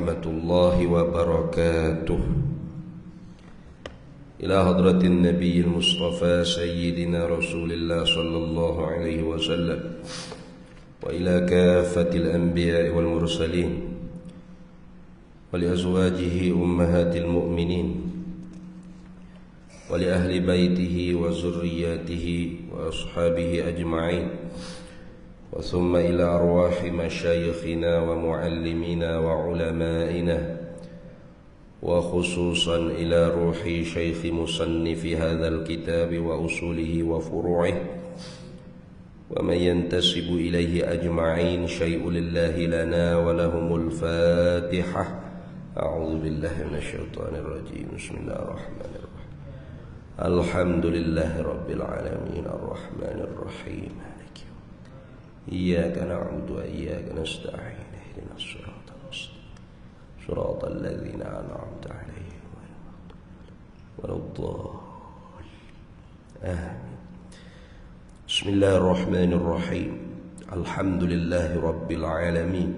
ورحمة الله وبركاته. إلى حضرة النبي المصطفى سيدنا رسول الله صلى الله عليه وسلم، وإلى كافة الأنبياء والمرسلين، ولأزواجه أمهات المؤمنين، ولأهل بيته وذرياته وأصحابه أجمعين، وثم إلى أرواح مشايخنا ومعلمينا وعلمائنا، وخصوصا إلى روح شيخ مصنف هذا الكتاب وأصوله وفروعه، ومن ينتسب إليه أجمعين. شيء لله لنا ولهم الفاتحة. أعوذ بالله من الشيطان الرجيم. بسم الله الرحمن الرحيم. الحمد لله رب العالمين الرحمن الرحيم مالك يوم الدين. إياك نعبد وإياك نستعين. اهدنا الصراط المستقيم صراط الذين أنعمت عليهم غير المغضوب عليهم ولا الضالين. آمين. بسم الله الرحمن الرحيم. الحمد لله رب العالمين،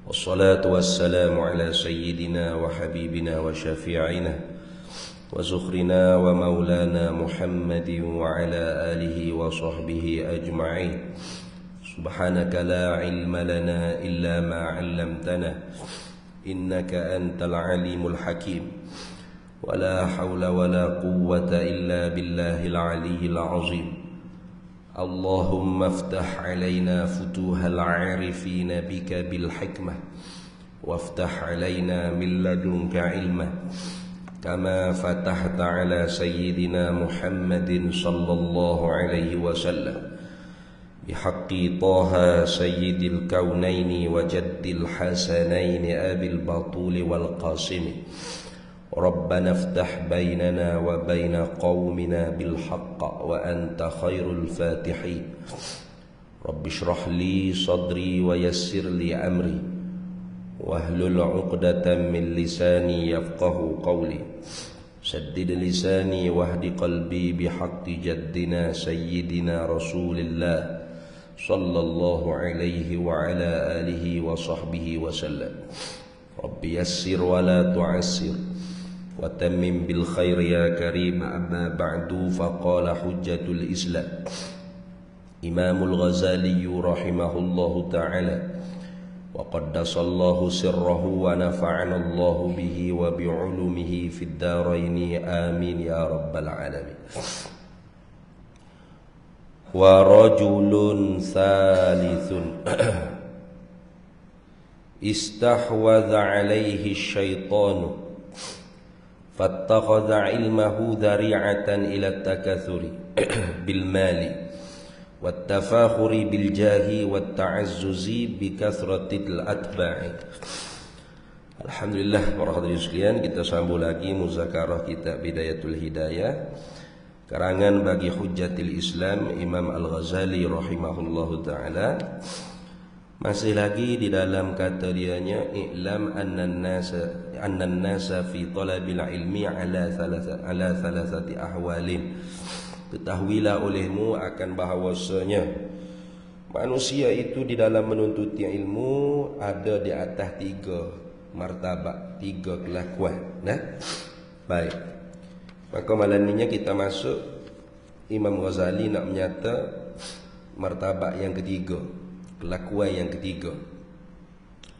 والصلاة والسلام على سيدنا وحبيبنا وشفيعنا وزخرنا ومولانا محمد وعلى آله وصحبه أجمعين. سبحانك لا علم لنا إلا ما علمتنا إنك أنت العليم الحكيم، ولا حول ولا قوة إلا بالله العلي العظيم. اللهم افتح علينا فتوح العارفين بك بالحكمة، وافتح علينا من لدنك علما، كما فتحت على سيدنا محمد صلى الله عليه وسلم، بحق طه سيد الكونين وجد الحسنين أبي البطول والقاسم. ربنا افتح بيننا وبين قومنا بالحق وأنت خير الفاتحين. رب اشرح لي صدري ويسر لي أمري، واحلل عقدة من لساني يفقه قولي. سدد لساني واهد قلبي بحق جدنا سيدنا رسول الله صلى الله عليه وعلى آله وصحبه وسلم. رب يسر ولا تعسر، وتمم بالخير يا كريم. أما بعد، فقال حجة الإسلام إمام الغزالي رحمه الله تعالى، وقدس الله سره ونفعنا الله به وبعلومه في الدارين آمين يا رب العالمين. ورجل ثالث استحوذ عليه الشيطان، فاتخذ علمه ذريعة إلى التكاثر بالمال والتفاخر بالجاه والتعزز بكثرة الأتباع. Alhamdulillah, para hadirin sekalian, kita sambung lagi muzakarah kitab Bidayatul Hidayah, karangan bagi Hujjatul Islam Imam Al-Ghazali rahimahullahu ta'ala. Masih lagi di dalam kata dianya, i'lam annan nasa fi talabil ilmi ala thalathati ahwalin. Ketahuilah olehmu akan bahawasanya manusia itu di dalam menuntut ilmu ada di atas 3 martabat, 3 kelakuan. Baik. Maka malam ini kita masuk, Imam Ghazali nak menyata martabat yang ketiga, kelakuan yang ketiga.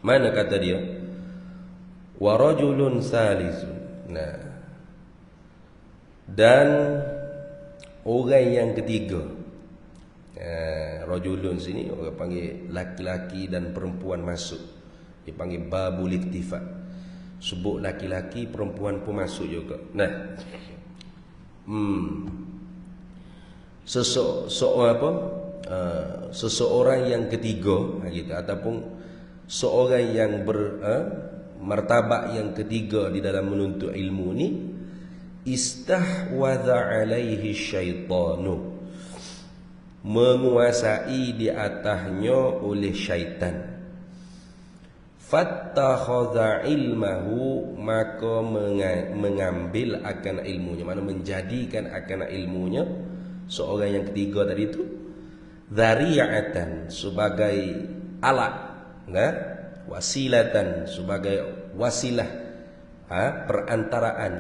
Mana kata dia? Wa rajulun salisun. Dan orang yang ketiga. Rajulun sini orang panggil laki-laki dan perempuan masuk. Dia panggil babul iktifat. Sebut laki-laki, perempuan pun masuk juga. Seseorang yang ketiga gitu, ataupun seorang yang martabat yang ketiga di dalam menuntut ilmu ni, istahwadha alaihi syaitanu, menguasai di atasnya oleh syaitan. Fattakhadha ilmahu, maka mengambil akan ilmunya, mana menjadikan akan ilmunya seorang yang ketiga tadi itu dhari'atan, sebagai alat, wasilatan sebagai wasilah, perantaraan,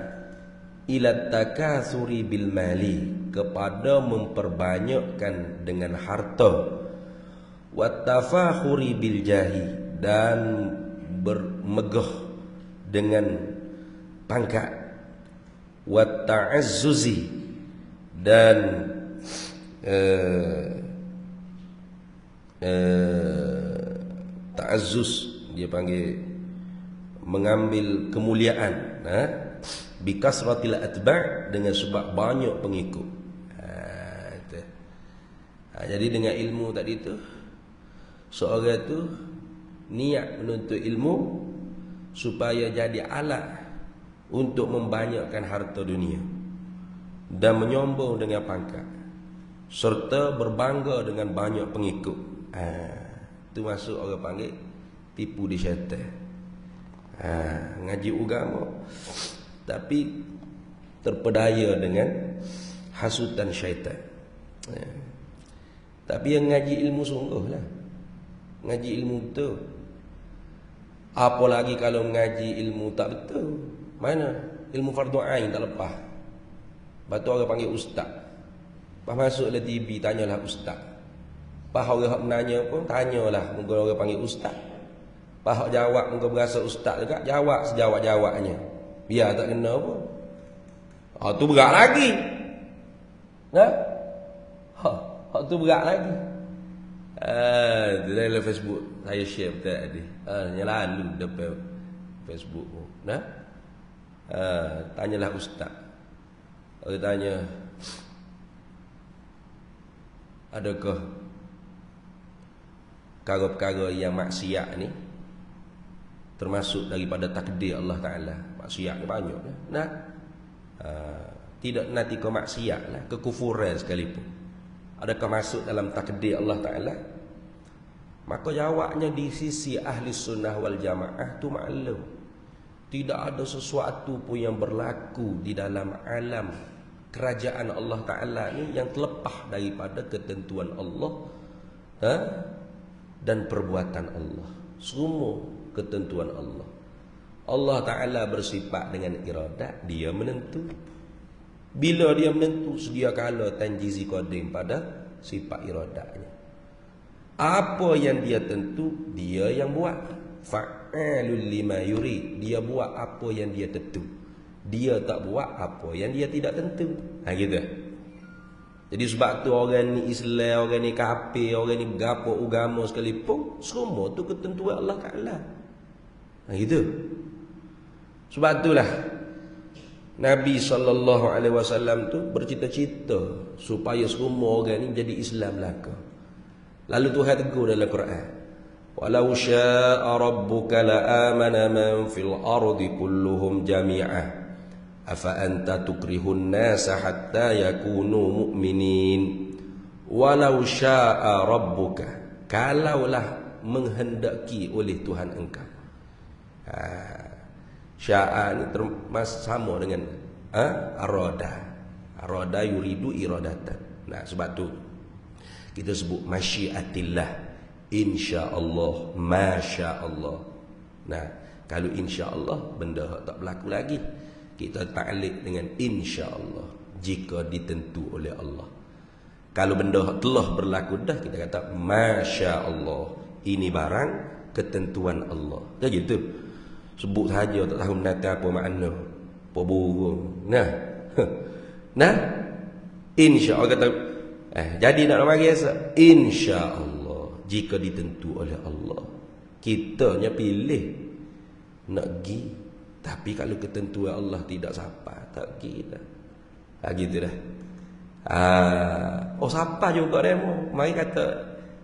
ila takatsuri bil mali, kepada memperbanyakkan dengan harta, wattafakhuri bil jahi, dan bermegah dengan pangkat, watta'azzuzi, dan ta'azzuz, dia panggil mengambil kemuliaan, bikasratil atba', dengan sebab banyak pengikut. Jadi dengan ilmu tadi tu, seorang tu niat menuntut ilmu supaya jadi alat untuk membanyakkan harta dunia dan menyombong dengan pangkat, serta berbangga dengan banyak pengikut. Itu masuk orang panggil tipu di syaitan. Ngaji agama tapi terpedaya dengan hasutan syaitan. Tapi yang ngaji ilmu sungguh lah, ngaji ilmu betul. Apalagi kalau ngaji ilmu tak betul, mana ilmu fardu ain tak lepas. Batu orang panggil ustaz, pas masuk le TV tanyalah ustaz. Pas orang hak menanya pun tanyalah, mungkin orang panggil ustaz. Pas hak jawab mungkin berasa ustaz juga, jawab sejawab-jawabnya. Biar tak kena pun. Tu berat lagi. Hak tu berat lagi. Dalam Facebook saya share tadi. Lalu depan Facebook pun. Tanyalah ustaz. Orang tanya, adakah perkara-perkara yang maksiat ni termasuk daripada takdir Allah Ta'ala? Maksiat ni banyak lah. Tidak nanti ke maksiat lah, kekufuran sekalipun, adakah masuk dalam takdir Allah Ta'ala? Maka jawabnya di sisi ahli sunnah wal jamaah tu maklum, tidak ada sesuatu pun yang berlaku di dalam alam kerajaan Allah Ta'ala ni yang terlepas daripada ketentuan Allah dan perbuatan Allah. Semua ketentuan Allah. Allah Ta'ala bersifat dengan iradat, dia menentu. Bila dia menentu, sedia kala tanjizi qadim pada sifat iradatnya. Apa yang dia tentu, dia yang buat. Fa'alul lima yurid, dia buat apa yang dia tentu. Dia tak buat apa yang dia tidak tentu. Gitu. Jadi sebab tu orang ni Islam, orang ni kafir, orang ni berapa agama sekalipun, semua tu ketentuan Allah Ta'ala. Gitu. Sebab itulah Nabi SAW tu bercita-cita supaya semua orang ni jadi Islam belaka. Lalu Tuhan tegur dalam Quran, walau syaa rabbuka la amana man fil ardi kulluhum jami'ah afa anta tukrihun nasa hatta yakunu mu'minin. Walau syaa rabbuka, kalaulah menghendaki oleh Tuhan engkau. Syaa ni sama dengan arada yuridu iradatan. Nah, sebab tu kita sebut masyiatillah, insya-Allah, masya-Allah. Nah, kalau insya-Allah benda tak berlaku lagi, kita ta'liq dengan insya-Allah, jika ditentu oleh Allah. Kalau benda telah berlaku dah, kita kata masya-Allah, ini barang ketentuan Allah. Dah gitu. Sebut saja tak tahu menata apa makna, apa burung. Nah, insya-Allah kata jadi nak bagi asa, insya-Allah, jika ditentu oleh Allah. Kitanya pilih nak pergi, tapi kalau ketentuan Allah tidak sampai, tak pergi dah. Gitu dah. Siapa juga demo. Mari kata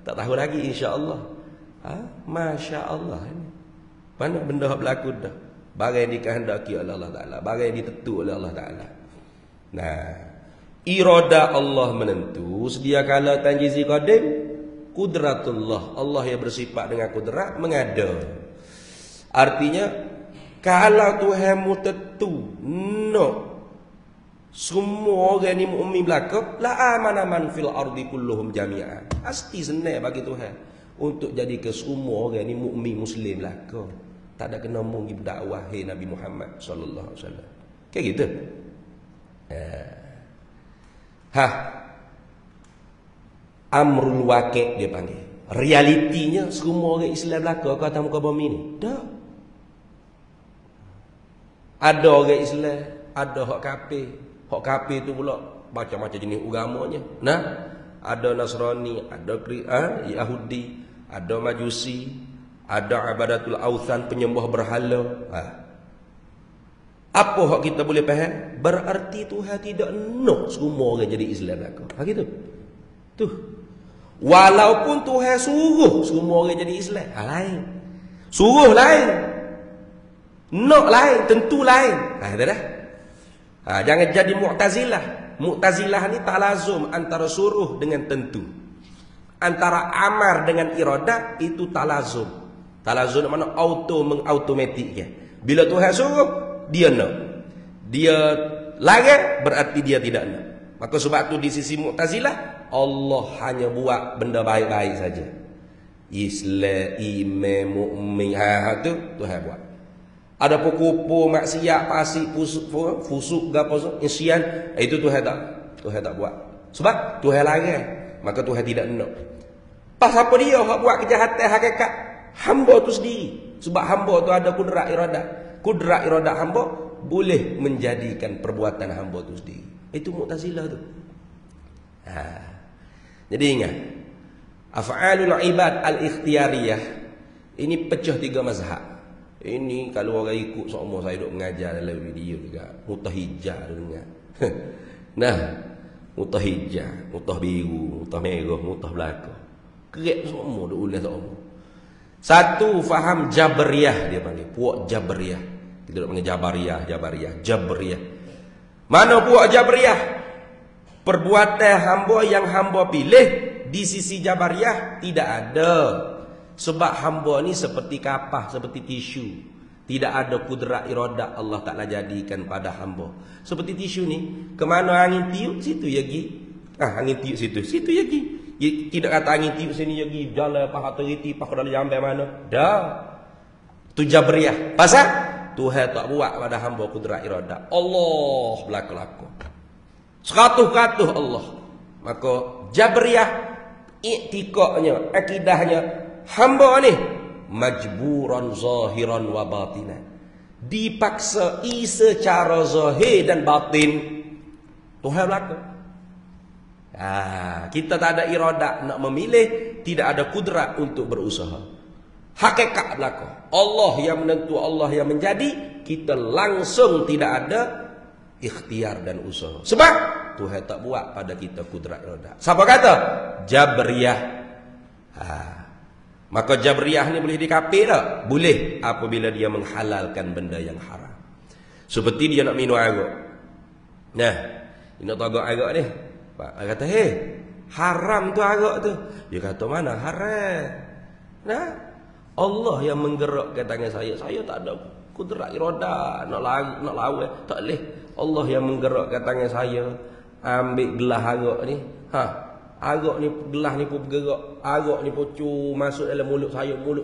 tak tahu lagi insya-Allah. Masya-Allah ini. Mana benda berlaku dah. Barang yang dikehendaki oleh Allah Ta'ala, barang yang ditentu oleh Allah Ta'ala. Nah, irada Allah menentu, sedia kala tanjizi qadim, kudratullah, Allah yang bersifat dengan kudrat mengada. Artinya kalau Tuhanmu tentu semua orang ni mukmin belaka, la amana man fil ardi kulluhum jami'an. Pasti senang bagi Tuhan untuk jadi ke semua orang ni mukmin muslim lah kau. Tak ada kena mungkin dakwah Nabi Muhammad sallallahu alaihi wasallam. Kayak gitu. Amrul waqi' dia panggil. Realitinya semua orang Islam belaka ke atas muka bumi ni. Dah. Ada orang Islam, ada hak kafir. Hak kafir tu pula macam-macam jenis agamanya. Nah, ada Nasrani, ada Yahudi, ada Majusi, ada Abadatul Authan, penyembah berhala. Apa hak kita boleh faham? Berarti Tuhan tidak nak semua orang jadi Islam belaka. Gitu. Tuh. Walaupun Tuhan suruh semua orang jadi Islam, lain. Suruh lain. Nak lain, tentu lain. Dah. Jangan jadi Mu'tazilah. Mu'tazilah ni tak lazum antara suruh dengan tentu. Antara amar dengan iradah itu tak lazum. Tak lazum mana mengautomatik ya. Bila Tuhan suruh, dia nak. Dia larang, berarti dia tidak nak. Maka sebab tu di sisi Mu'tazilah, Allah hanya buat benda baik-baik saja. Islam, iman, mukmin, tu Tuhan buat. Ada pokok maksiat, pasik, fusuk, gapo, isyan, itu Tuhan tak buat. Sebab Tuhan larang, maka Tuhan tidak nak. Pas apa dia hak buat kejahatan hakikat? Hamba tu sendiri. Sebab hamba tu ada kudrat iradah. Kudrat iradah hamba boleh menjadikan perbuatan hamba tu sendiri. Itu Mu'tazilah tu. Jadi ingat, af'alul ibad al-ikhtiyariyah ini pecah 3 mazhab. Ini kalau orang ikut semua saya duk mengajar dalam video juga. Mutahijjah dengar. Nah, mutahijjah, mutah biru, mutah merah, mutah belaka. Kerek semua duk ulas semua. Satu faham Jabriyah dia panggil, puak Jabriyah. Kita duk panggil Jabriyah. Mana puak Jabriyah? Perbuatan hamba yang hamba pilih di sisi Jabriyah tidak ada. Sebab hamba ni seperti kapah, seperti tisu. Tidak ada kudrat iradah Allah Ta'ala jadikan pada hamba. Seperti tisu ni, kemana angin tiup, situ ya gi. Angin tiup situ ya gi. Tidak kata angin tiup sini ya gi, jalan paha teriti, paha dalam jambai mana. Dah. Itu Jabriyah. Pasal Tuhan tak buat pada hamba kudrat iradah. Allah belaka-laka. 100% Allah. Maka Jabriyah, iktikadnya, akidahnya, hamba ni majburan zahiran wa batinan, dipaksa secara zahir dan batin. Tuhan belaka. Kita tak ada iradah nak memilih, tidak ada kudrat untuk berusaha. Hakikat belaka. Allah yang menentu, Allah yang menjadi, kita langsung tidak ada ikhtiar dan usaha. Sebab Tuhan tak buat pada kita kudrat iradah. Siapa kata? Jabriyah. Maka Jabriyah ni boleh dikafir tak? Boleh apabila dia menghalalkan benda yang haram. Seperti dia nak minum arak. Nah, dia nak tagak arak ni. Pak kata, haram tu arak tu. Dia kata, mana haram? Nah, Allah yang menggerakkan tangan saya. Saya tak ada kudrat iradah nak lawan, tak boleh. Allah yang menggerakkan tangan saya. Ambil gelas arak ni. Arak ni, gelas ni pun bergerak. Arak ni pun masuk dalam mulut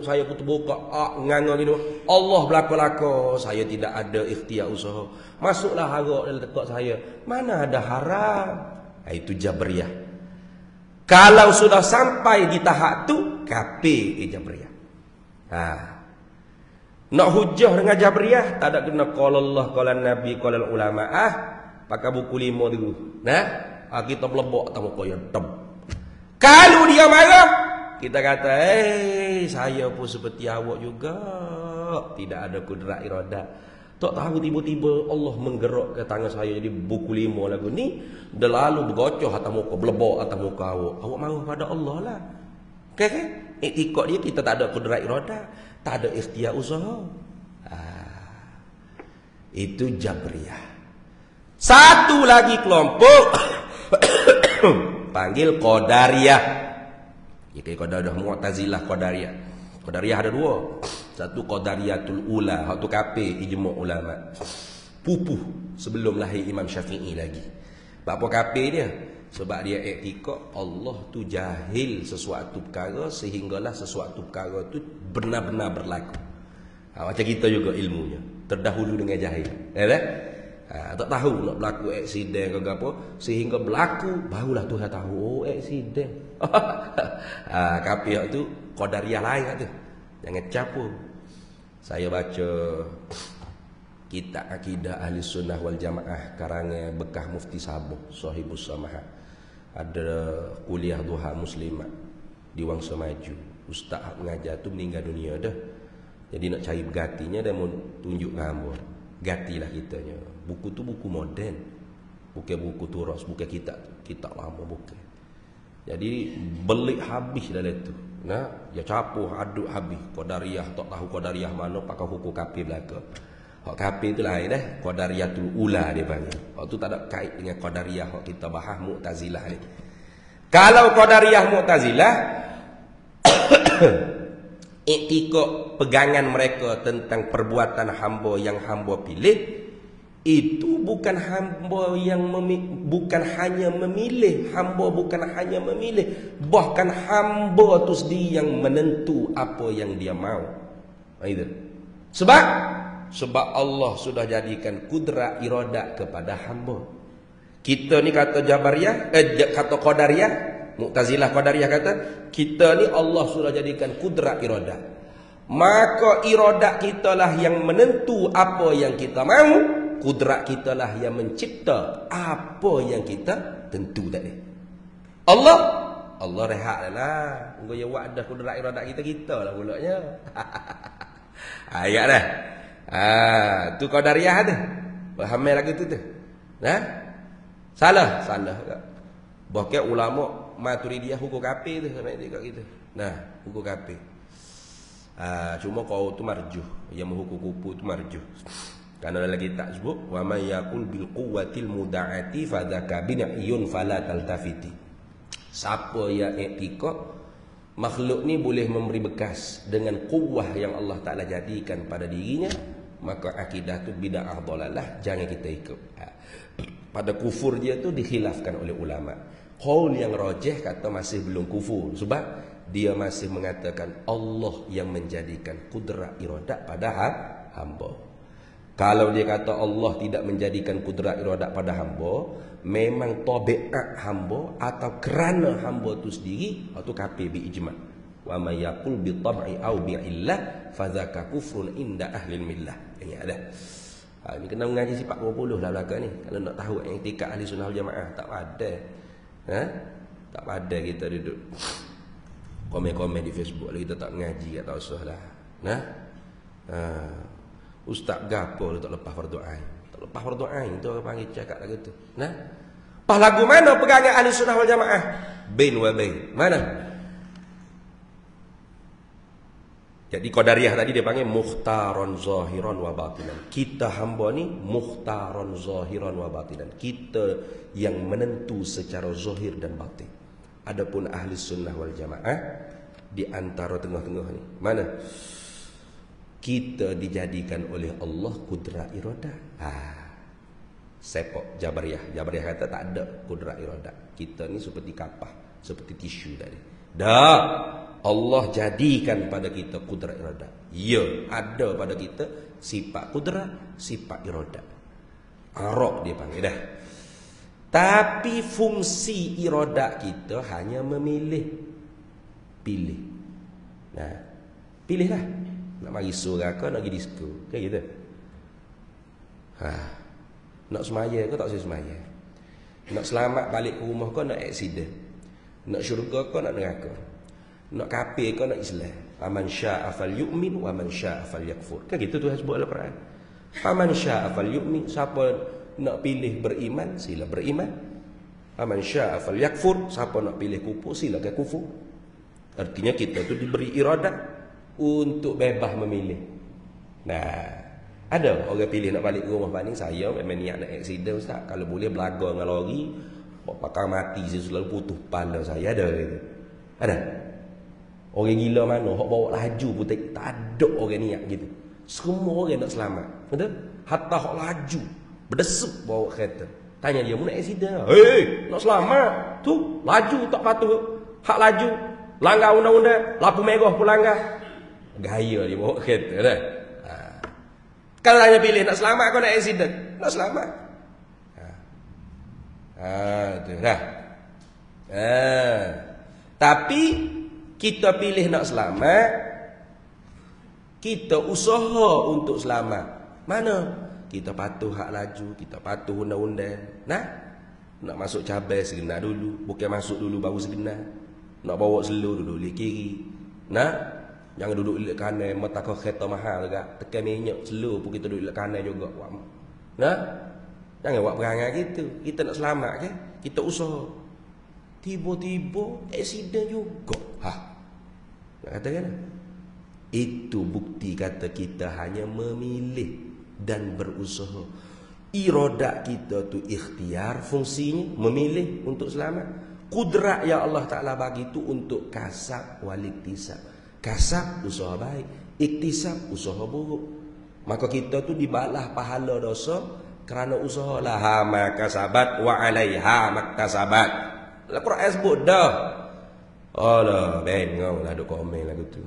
saya pun terbuka. Nganga gitu. Allah belaka-laka. Saya tidak ada ikhtiar usaha. Masuklah arak dalam tekak saya. Mana ada haram? Itu Jabriyah. Kalau sudah sampai di tahap tu, kafir Jabriyah. Nak hujah dengan Jabriyah, tak ada kena qala Allah, qala Nabi, qala ulama. Pakai buku 5 dulu. Nah, kita belebok tamu koyo dem. Kalau dia marah, kita kata, saya pun seperti awak juga. Tidak ada kudrat iradah. Tak tahu tiba-tiba Allah menggerak ke tangan saya jadi buku 5 lagu ni. Dah lalu bergocoh atas muka, belebok atas muka awak. Awak marah pada Allah lah. Okay? Iktikad dia, kita tak ada kudrat iradah. Tak ada ikhtiar usaha. Itu Jabriyah. Satu lagi kelompok panggil Qadariyah. Jadi Qadariyah Mu'tazilah, Qadariyah. Qadariyah ada 2. Satu Qadariyatul Ula, hak tu kafir ijma' ulama. Pupuh sebelum lahir Imam Syafi'i lagi. Apa kafir dia? Sebab dia iktikad Allah tu jahil sesuatu perkara sehinggalah sesuatu perkara tu benar-benar berlaku. Macam kita juga ilmunya terdahulu dengan jahil. Tak tahu nak berlaku aksiden ke apa sehingga berlaku barulah Tuhan tahu aksiden. Kafir tu qadariyah lain tu. Jangan capu. Saya baca kitab akidah ahli sunnah wal jamaah karangan bekas mufti Sabah Sahibus Samahah. Ada kuliah duha muslimat di Wangsa Maju. Ustaz mengajar tu meninggal dunia dah. Jadi nak cari bergatinya dan mau tunjuk gambar. Gatilah kitanya. Buku tu buku moden. Bukan buku turas, bukan kitab lama bukan. Jadi belik habis dalam tu. Nah, dia capuh aduk habis. Qadariyah tak tahu qadariyah mana pakai hukum kafir belaka. Hak kafir tu lain dah. Qadariyatul ula dia panggil. Hak tu tak ada kait dengan qadariyah hak kita bahas Mu'tazilah ni. Kalau qadariyah Mu'tazilah iktikad pegangan mereka tentang perbuatan hamba yang hamba pilih itu bukan hamba yang bukan hanya memilih, hamba bukan hanya memilih, bahkan hamba tu sendiri yang menentu apa yang dia mau. Itu. Sebab Allah sudah jadikan kudrat iradat kepada hamba. Kita ni kata Jabariyah, kata Qadariyah, Mu'tazilah Qadariyah kata, kita ni Allah sudah jadikan kudrat iradat. Maka iradat kita lah yang menentu apa yang kita mau. Kudrat kita lah yang mencipta apa yang kita tentu tadi. Allah rehat lah. Engkau yang buat dah kudrat iradat kita lah pulaknya. Ayat dah. Tu Qadariyah tu. Hamil lagi tu. Salah. Bahkan ulama Maturidiyah hukum kafir tu sampai dekat kita. Hukum kafir. Cuma kau tu marjuh, yang menghukum kupu tu marjuh. Karena dalam kitab sebut wa may yaqul bil quwwatil muda'ati fadzaka bin'iyun fala taltafiti. Siapa yang iktikad makhluk ni boleh memberi bekas dengan kuwah yang Allah Taala jadikan pada dirinya, maka akidah tu bid'ah dhalalah, jangan kita ikut. Pada kufur dia tu dikhilafkan oleh ulama. Qaul yang rajih kata masih belum kufur sebab dia masih mengatakan Allah yang menjadikan kudrat iradat pada hamba. Kalau dia kata Allah tidak menjadikan kudrat iradat pada hamba, memang tabiat hamba atau kerana hamba tu sendiri, atau kafir bi ijma'. Wa may yaqul bi tab'i aw bi illah fadzaka kufrun inda ahli millah. Ini ada. Ini kena mengaji sifat 20 lah belakang ni. Kalau nak tahu i'tikad ahli sunnah wal jamaah tak ada. Tak ada kita duduk komen-komen di Facebook lah, kita tak mengaji, tak usah lah. Ustaz gapo tak lepas fardu ain. Tak lepas fardu ain tu orang panggil cakap lagu tu. Pas lagu mana pegangan ahli sunnah wal jamaah? Bain wa bain. Mana? Jadi Qadariyah tadi dia panggil mukhtaron zahiran wa batinan. Kita hamba ni mukhtaron zahiran wa batinan. Kita yang menentu secara zahir dan batin. Adapun ahli sunnah wal jamaah di antara tengah-tengah ni. Mana? Kita dijadikan oleh Allah kudrat iradat. Sepok Jabariyah. Jabariyah kata tak ada kudrat iradat. Kita ni seperti kapah, seperti tisu tadi. Dah, Allah jadikan pada kita kudrat iradat. Ya, ada pada kita sifat kudrat, sifat iradat. Arab dia panggil dah. Tapi fungsi iradat kita hanya memilih. Pilih. Pilihlah. Nak mari surga ke nak pergi disko. Kan gitu. Nak semaya ke tak semaya. Nak selamat balik ke rumah ke nak aksiden. Nak syurga ke nak neraka. Nak kafir ke nak Islam. Faman syaa'a falyu'min wa man syaa'a falyakfur. Kan gitu Tuhan sebut dalam Al-Quran. Faman syaa'a falyu'min, siapa nak pilih beriman sila beriman. Faman syaa'a falyakfur, siapa nak pilih kufur silakan kufur. Artinya kita tu diberi iradat untuk bebas memilih. Ada orang pilih nak balik ke rumah paling saya memang niat nak aksiden ustaz. Kalau boleh belaga dengan lori, bakal mati saya selalu putus kepala saya ada gitu. Ada. Orang gila mana hok bawa laju pun tak ada orang niat gitu. Semua orang nak selamat. Betul? Hatta hok laju berdesup bawa kereta. Tanya dia, "Mu nak accident?" "Hei, nak selamat. Tu, laju tak patuh. Hak laju. Langgar undang-undang, lampu merah pun langgar." Gaya dia bawa kereta dah. Kalau hanya pilih nak selamat kau nak accident? Nak selamat. Tu dah. Tapi kita pilih nak selamat, kita usaha untuk selamat. Mana? Kita patuh hak laju, kita patuh undang-undang. Nak masuk cabai segenar dulu, bukan masuk dulu baru segenar. Nak bawa slow duduk di kiri. Jangan duduk di kanan, mata kau kereta mahal juga. Tekan minyak slow pun kita duduk di kanan juga. Jangan buat perangai gitu. Kita nak selamat ke? Kita usaha. Tiba-tiba accident juga. Nak katakan? Itu bukti kata kita hanya memilih dan berusaha. Iradah kita tu ikhtiar, fungsinya memilih untuk selamat. Kudrat yang Allah Ta'ala bagi tu untuk kasab wal iktisab. Kasab usaha baik, iktisab usaha buruk. Maka kita tu dibalas pahala dosa kerana usaha. Laha ma kasabat wa 'alaiha maktasabat. Al-Quran sebut dah. Alah, bengong lah duk komen lagu tu.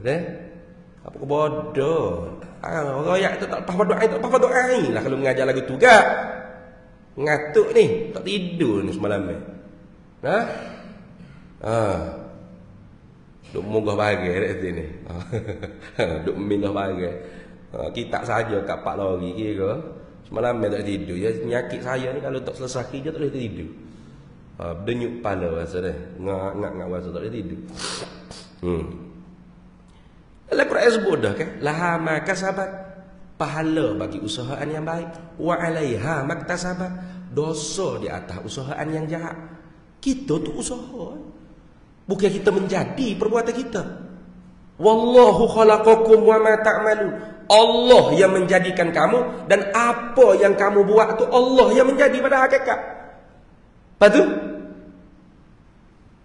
Apa bodoh. Orang ayat tu tak faham doa, tak faham doa ni lah kalau mengajar lagu tu gak. Ngatuk ni, tak tidur ni semalam ni. Duk munggah bagai kat sini. Duk minggah bagai. Kita saja kat Pak Lori kira. Semalam ni tak tidur. Ya, penyakit saya ni kalau tak selesai kerja tak boleh tidur. Denyuk kepala rasa dia. Ngak rasa tak boleh tidur. Al-Quran sebut dah kan, laha ma kasabat, pahala bagi usahaan yang baik, wa 'alaiha maktasabat, dosa di atas usahaan yang jahat. Kita tu usaha, bukan kita menjadi perbuatan kita. Wallahu khalaqakum wa ma ta'malun. Allah yang menjadikan kamu, dan apa yang kamu buat tu Allah yang menjadi pada hakikat. Lepas tu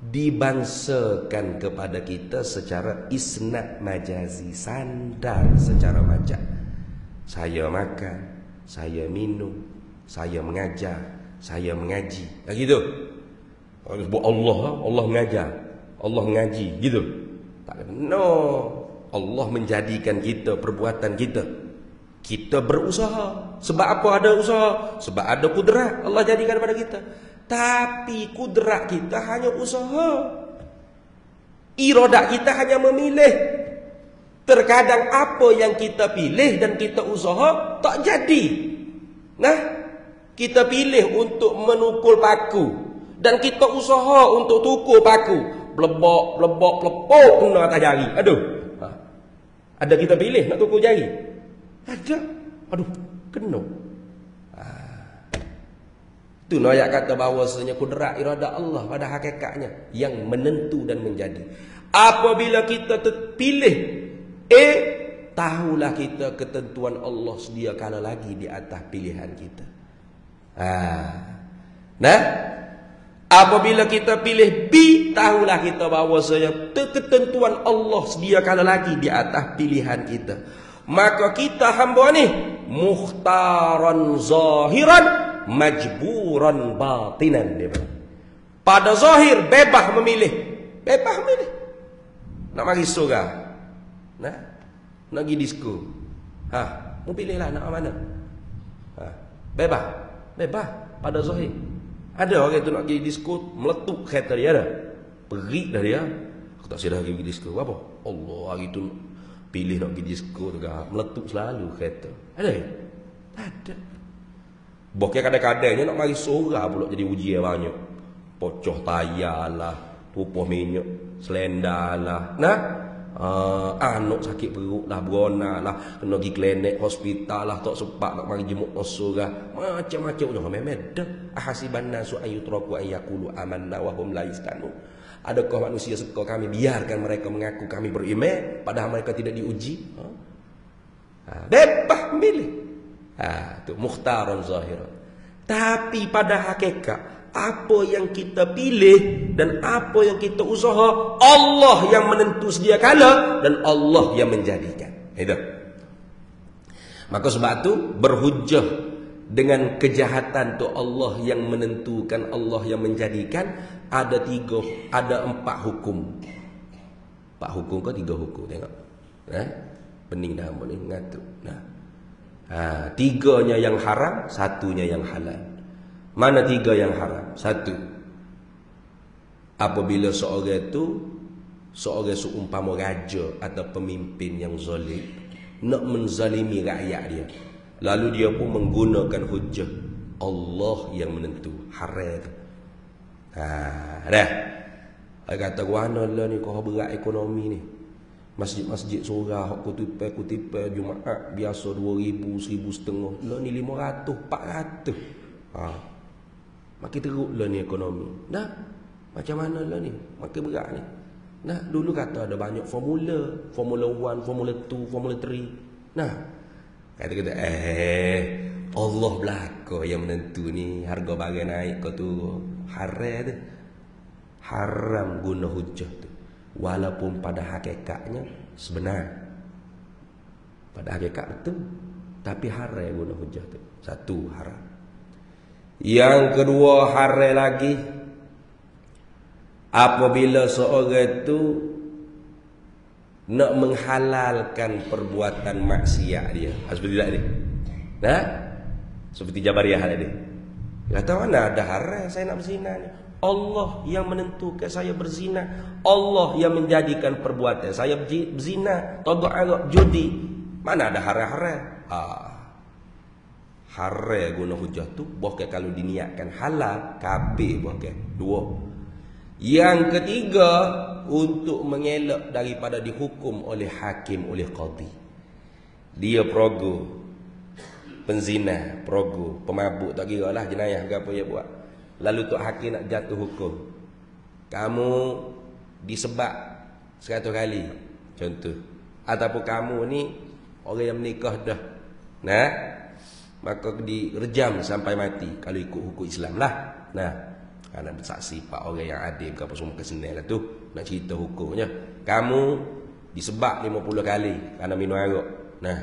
dibangsakan kepada kita secara isnad majazi, sandar secara majaz. Saya makan, saya minum, saya mengajar, saya mengaji. Gitu. Sebut Allah mengajar, Allah mengaji, gitu. Tak kena. No. Allah menjadikan kita, perbuatan kita. Kita berusaha. Sebab apa ada usaha? Sebab ada kudrat Allah jadikan pada kita. Tapi kudrat kita hanya usaha. Iradah kita hanya memilih. Terkadang apa yang kita pilih dan kita usaha tak jadi. Kita pilih untuk menukul paku dan kita usaha untuk tukul paku. Blebok, plepok kena atas jari. Aduh. Ada kita pilih nak tukul jari? Ada. Aduh, kena. Itu ayat kata bahawasanya kudrat iradah Allah pada hakikatnya yang menentu dan menjadi. Apabila kita terpilih tahulah kita ketentuan Allah sedia kala lagi di atas pilihan kita. Apabila kita pilih B, tahulah kita bahawasanya ketentuan Allah sedia kala lagi di atas pilihan kita. Maka kita hamba ni mukhtaran zahiran majburan batinan, dia bilang. Pada zahir bebas memilih. Nak mari surga, nak pergi disko, mau pilihlah nak mana. Bebas pada zahir. Ada orang tu nak pergi disko, meletup kereta dia dah, perik dah dia. Aku tak sedar pergi disko. Apa? Allah, hari tu pilih nak pergi disko tu kan, meletup selalu kereta. Ada? Tak ada. Bukan kadang-kadangnya nak mari surga pula jadi ujian banyak. Pocoh tayar lah, tupuh minyak, selendar lah. Anak sakit perut lah, beronak lah, kena pergi klinik, hospital lah, tak sempat nak mari jemuk ke surga. Macam-macam je. Memedah. Ahasiban nasu ayyutraku ayyakulu amanna wa hum la yaftanun. Adakah manusia suka kami biarkan mereka mengaku kami beriman padahal mereka tidak diuji? Bebas milih. Itu mukhtaran zahiran. Tapi pada hakikat apa yang kita pilih dan apa yang kita usaha, Allah yang menentu sedia kala dan Allah yang menjadikan. Itu. Maka sebab itu berhujjah dengan kejahatan tu Allah yang menentukan, Allah yang menjadikan. Ada 4 hukum. 4 hukum ke 3 hukum, tengok. Pening dah hamba ni ngatuk. Nah. 3-nya yang haram, 1-nya yang halal. Mana 3 yang haram? 1. Apabila seorang seumpama raja atau pemimpin yang zalim nak menzalimi rakyat dia, lalu dia pun menggunakan hujah Allah yang menentu, haram tu. Dah. Saya kata mana lah ni kau berat ekonomi ni. Masjid-masjid surah kutipai Jumaat biasa 2,000, 1,500. Lah ni 500, 400. Makin teruk lah ni ekonomi. Dah. Macam mana lah ni? Makin berat ni. Nah, dulu kata ada banyak formula 1, formula 2, formula 3. Nah, kata Allah belaka yang menentu ni harga barang naik ke turun. Haram tu. Haram guna hujah tu. Walaupun pada hakikatnya sebenar. Pada hakikat betul. Tapi haram guna hujah tu. 1, haram. Yang kedua haram lagi, apabila seorang itu nak menghalalkan perbuatan maksiat dia. Seperti tak ni? Nah? Seperti Jabariyah tadi. Kata mana ada haram saya nak berzina ni. Allah yang menentukan saya berzina. Allah yang menjadikan perbuatan saya berzina, togok arak, judi. Mana ada haram-haram? Haram guna hujah tu bukan kalau diniatkan halal, kafir bukan. 2. Yang ketiga, untuk mengelak daripada dihukum oleh hakim, oleh qadi. Dia perogoh, penzina, perogoh, pemabuk, tak kira lah jenayah ke apa dia buat. Lalu tok hakim nak jatuh hukum, kamu disebab 100 kali contoh, ataupun kamu ni orang yang menikah dah, nah, maka direjam sampai mati kalau ikut hukum Islam lah. Nah, kerana bersaksi pak orang yang adil ke apa semua kesenai lah tu nak cerita hukumnya. Kamu disebab 50 kali kerana minum arak. Nah,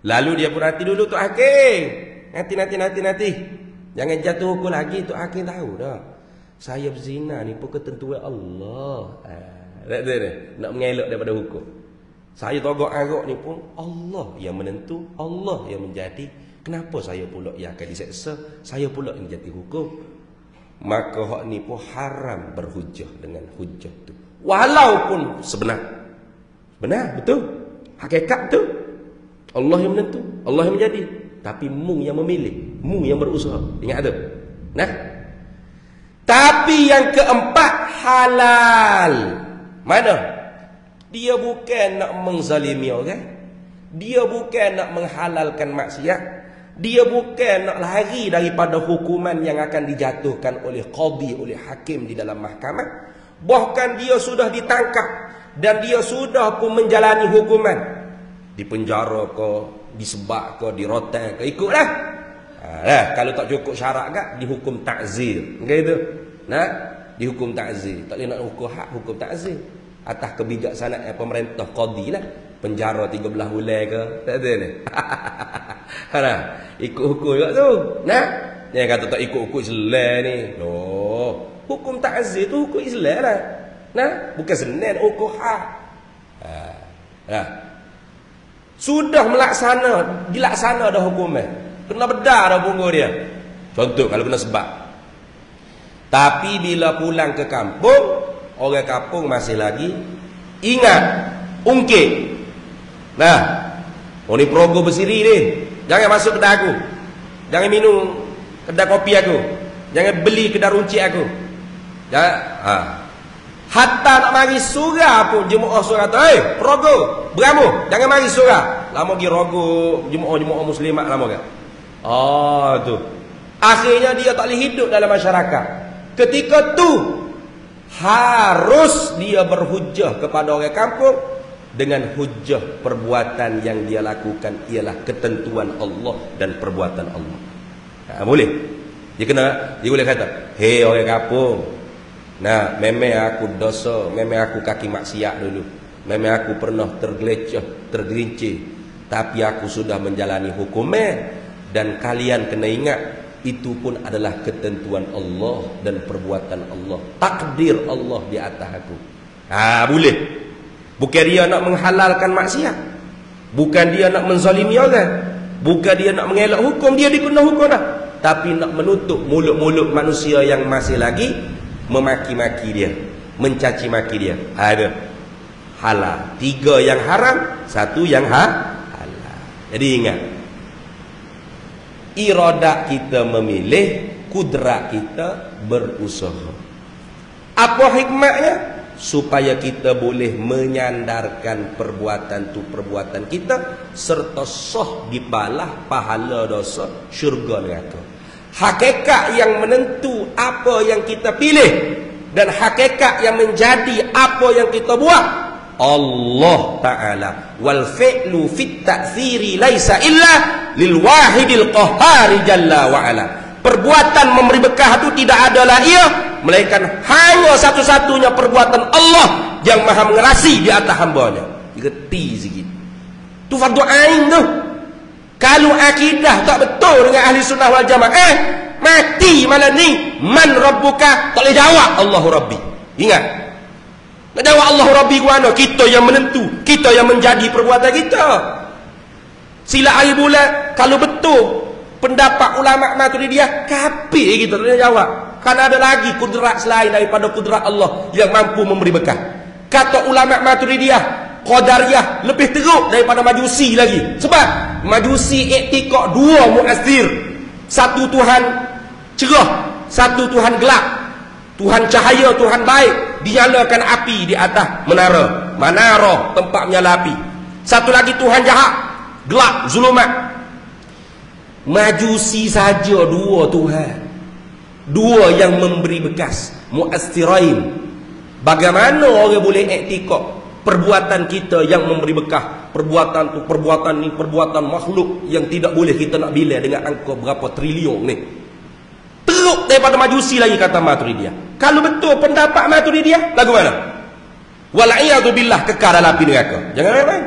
lalu dia pun hati dulu tok hakim. Nanti. Jangan jatuh hukum lagi, tok hakim tahu dah. Saya berzina ni pun ketentuan Allah. Nak mengelak daripada hukum. Saya togok arak ni pun Allah yang menentu, Allah yang menjadi. Kenapa saya pula yang akan diseksa? Saya pula yang jadi hukum. Maka hak ni pun haram berhujah dengan hujah tu. Walaupun sebenar. Benar, betul. Hakikat betul. Allah yang menentu, Allah yang menjadi. Tapi mu yang memilih, mu yang berusaha. Ingat tu. Nah. Tapi yang keempat, halal. Mana? Dia bukan nak menzalimi orang. Dia bukan nak menghalalkan maksiat. Dia bukan nak lari daripada hukuman yang akan dijatuhkan oleh qadi, oleh hakim di dalam mahkamah. Bahkan dia sudah ditangkap dan dia sudah pun menjalani hukuman. Di penjara ke, disebak ke, dirotan ke, ikutlah. Kalau tak cukup syarat ke, dihukum ta'zir. Gitu. Nah, dihukum ta'zir. Tak boleh nak hukum ta'zir. Atas kebijaksanaan pemerintah qadi lah. Penjara 13 bulan ke, tak ada ni. Nah, ikut hukum juga tu. Nah, yang kata tak ikut hukum Islam ni. Loh, hukum ta'zir tu hukum Islam lah. Nah, bukan Senin hukum hak. Nah. Sudah dilaksana dah hukuman. Kena bedar dah punggung dia. Contoh kalau kena sebab. Tapi bila pulang ke kampung, orang kampung masih lagi ingat, ungkit. Nah, ni perogoh bersiri ni. Jangan masuk kedai aku. Jangan minum kedai kopi aku. Jangan beli kedai runcit aku. Jangan. Hatta nak mari surah pun jemaah surah tu, perogoh, beramu, jangan mari surah. Lama pergi rogoh jemaah muslimat lama kan. Tu. Akhirnya dia tak boleh hidup dalam masyarakat. Ketika tu harus dia berhujah kepada orang kampung dengan hujah perbuatan yang dia lakukan ialah ketentuan Allah dan perbuatan Allah. Boleh. Dia boleh kata, "Hei orang kampung, nah, memang aku dosa, memang aku kaki maksiat dulu. Memang aku pernah tergelincir. Tapi aku sudah menjalani hukumnya. Dan kalian kena ingat, itu pun adalah ketentuan Allah dan perbuatan Allah, takdir Allah di atas aku. Boleh. Bukan dia nak menghalalkan maksiat, bukan dia nak menzalimi orang, bukan dia nak mengelak hukum, dia dikena hukum dah. Tapi nak menutup mulut-mulut manusia yang masih lagi memaki-maki dia, mencaci maki dia. Ada halal, 3 yang haram, 1 yang halal. Jadi ingat, iradah kita memilih, kudrat kita berusaha. Apa hikmahnya? Supaya kita boleh menyandarkan perbuatan tu perbuatan kita, serta sah dibalah pahala dosa syurga neraka. Hakikat yang menentu apa yang kita pilih dan hakikat yang menjadi apa yang kita buat, Allah Ta'ala. Wal fi'lu fit ta'thiri laisa illa lil wahidil qahhari jalla wa ala. Perbuatan memberi berkah itu tidak adalah ia, melainkan hanya satu-satunya perbuatan Allah yang maha mengerasi di atas hambanya. Gerti sikit. Tu fardu ain tu. Kalau akidah tak betul dengan ahli sunnah wal jamaah, mati malam ni. Man rabbuka, tak boleh jawab Allahu Rabbi. Ingat. Nak jawab Allahu Rabbi ke mana? Kita yang menentu, kita yang menjadi perbuatan kita. Sila air bulan, kalau betul pendapat ulama Maturidiyah, kafir kita tak boleh jawab. Karena ada lagi kudrat selain daripada kudrat Allah yang mampu memberi berkah. Kata ulama Maturidiyah, Qadariyah lebih teruk daripada Majusi lagi. Sebab Majusi iktikad 2 mu'assir. Satu Tuhan cerah, satu Tuhan gelap. Tuhan cahaya, Tuhan baik, dinyalakan api di atas menara. Manarah, tempat menyala api. Satu lagi Tuhan jahat, gelap, zulumat. Majusi saja 2 Tuhan, 2 yang memberi bekas, mu'assirain. Bagaimana orang boleh iktikad perbuatan kita yang memberi bekah? Perbuatan tu, perbuatan ni, perbuatan makhluk yang tidak boleh kita nak bila dengan angka berapa triliun ni. Teruk daripada Majusi lagi, kata Maturidiyah. Kalau betul pendapat Maturidiyah, lagu mana? Wal'iyadu billah, kekal dalam api neraka. Jangan main-main.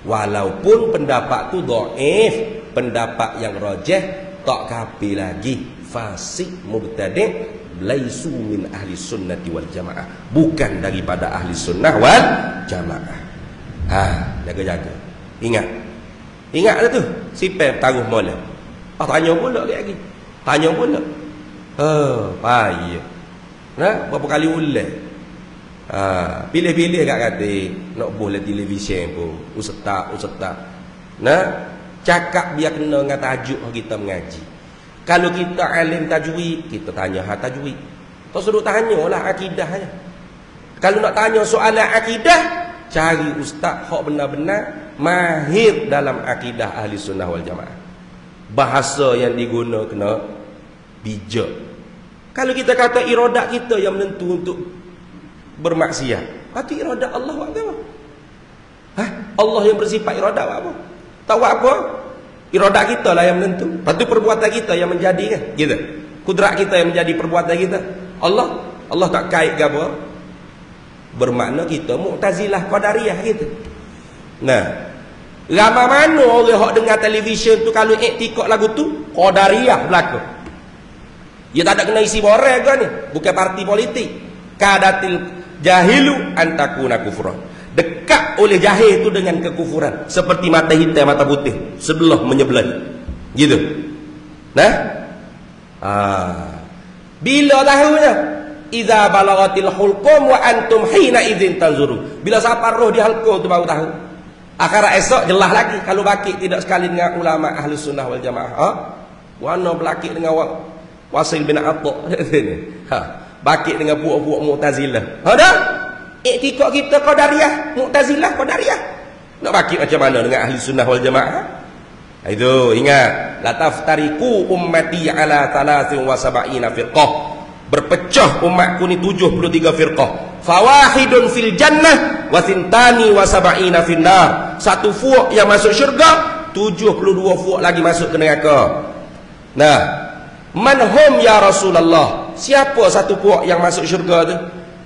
Walaupun pendapat tu dhaif, pendapat yang rajih, tak kafir lagi, fasik, mubtadi', laisu min ahli sunnati wal jamaah, bukan daripada ahli sunnah wal jamaah. Jaga-jaga. Ingat dah tu. Sipai taruh mola. Tanya pula lagi. Tanya pula. Payah. Berapa kali ulang. Pilih-pilih kat kata nak boleh televisyen pun. Ustaz. Cakap biar kena dengan tajuk kita mengaji. Kalau kita alim tajwid, kita tanya tajwid. Tak suruh tanyalah akidahnya. Kalau nak tanya soalan akidah, cari ustaz hak benar-benar mahir dalam akidah ahli sunnah wal jamaah. Bahasa yang diguna kena bijak. Kalau kita kata iradat kita yang menentu untuk bermaksiat, berarti iradat Allah buat apa? Allah yang bersifat iradat buat apa? Tak buat apa? Iradat kita lah yang menentu. Lepas tu perbuatan kita yang menjadi kan? Gitu. Kudrat kita yang menjadi perbuatan kita. Allah tak kait ke apa? Bermakna kita Mu'tazilah Qadariyah gitu. Nah, ramai mana orang hok dengar televisyen tu kalau iktikad lagu tu Qadariyah belaka. Dia tak ada kena isi borang ke ni? Bukan parti politik. Kadatil jahilu antakuna kufran. Dekat oleh jahil itu dengan kekufuran, seperti mata hitam mata putih sebelah menyebelah gitu. Nah, bila tahunya idza balagatil hulqum wa antum hina idzin tanzuru. Bila sampai roh di halqum tu baru tahu. Akhirat esok jelas lagi. Kalau bakit tidak sekali dengan ulama ahli sunnah wal jamaah. Wana belakik dengan Wasil bin Atta ni. Bakit dengan puak-puak Mu'tazilah. Dah? Iktikad kita Qadariyah, Mu'tazilah Qadariyah. Nak bakit macam mana dengan ahli sunnah wal jamaah? Itu ingat, la taftariqu ummati ala 73 firqah. Berpecah umatku ni 73 firqah. Fawahidun fil jannah wa thintani wa sab'ina fin nar. Satu fuq yang masuk syurga, 72 fuq lagi masuk ke neraka. Nah, man hum ya Rasulullah? Siapa satu fuq yang masuk syurga tu?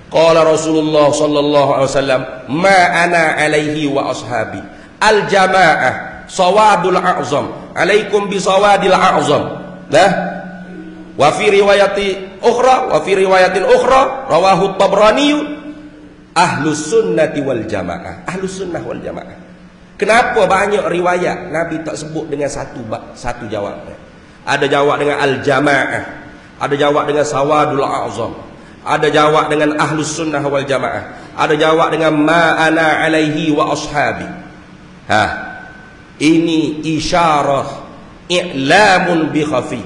Qala Rasulullah sallallahu alaihi wasallam, ma ana alaihi wa ashabi. Al jamaah sawadul a'zam, alaikum bi sawadil a'zam. Nah, wa fi riwayatin ukhra rawahu Tabrani, ahlus sunnati wal jamaah. Ahlus sunnah wal jamaah. Kenapa banyak riwayat Nabi tak sebut dengan satu jawab? Ada jawab dengan al jamaah, ada jawab dengan sawadul a'zam, ada jawab dengan ahlus sunnah wal jamaah, ada jawab dengan ma ana alaihi wa ashabi. Ini isyarah, i'lamun bi khafi,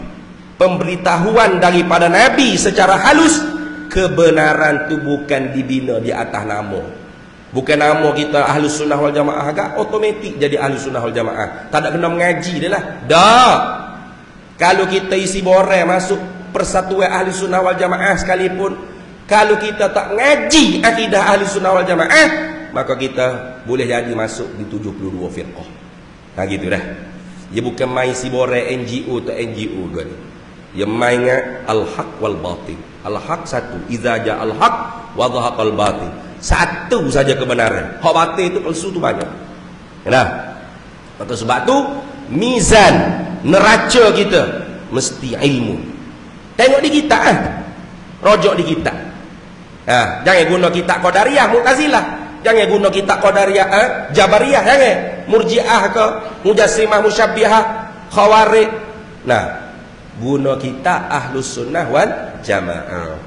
pemberitahuan daripada Nabi secara halus, kebenaran tu bukan dibina di atas nama. Bukan nama kita ahlus sunnah wal jamaah agak automatik jadi ahlus sunnah wal jamaah. Tak ada kena mengaji dia lah. Dah. Kalau kita isi borang masuk persatuan ahli sunnah wal jamaah sekalipun, kalau kita tak ngaji akidah ahli sunnah wal jamaah, maka kita boleh jadi masuk di 72 firqah. Nah gitu dah. Dia bukan main si borang NGO atau NGO ke ni. Dia main al-haq wal batil. Al-haq satu, idza ja'al haq wa dhahaqal batil. Satu saja kebenaran. Hak batil itu palsu tu banyak. Nah. Maka sebab tu mizan neraca kita mesti ilmu. Tengok di kitab rojok di kitab. Jangan guna kitab Qadariyah Mu'tazilah, jangan guna kitab Qadariyah Jabariyah, jangan Murji'ah ke Mujassimah Musyabbihah Khawarij. Nah, guna kitab Ahlus Sunnah wal Jamaah.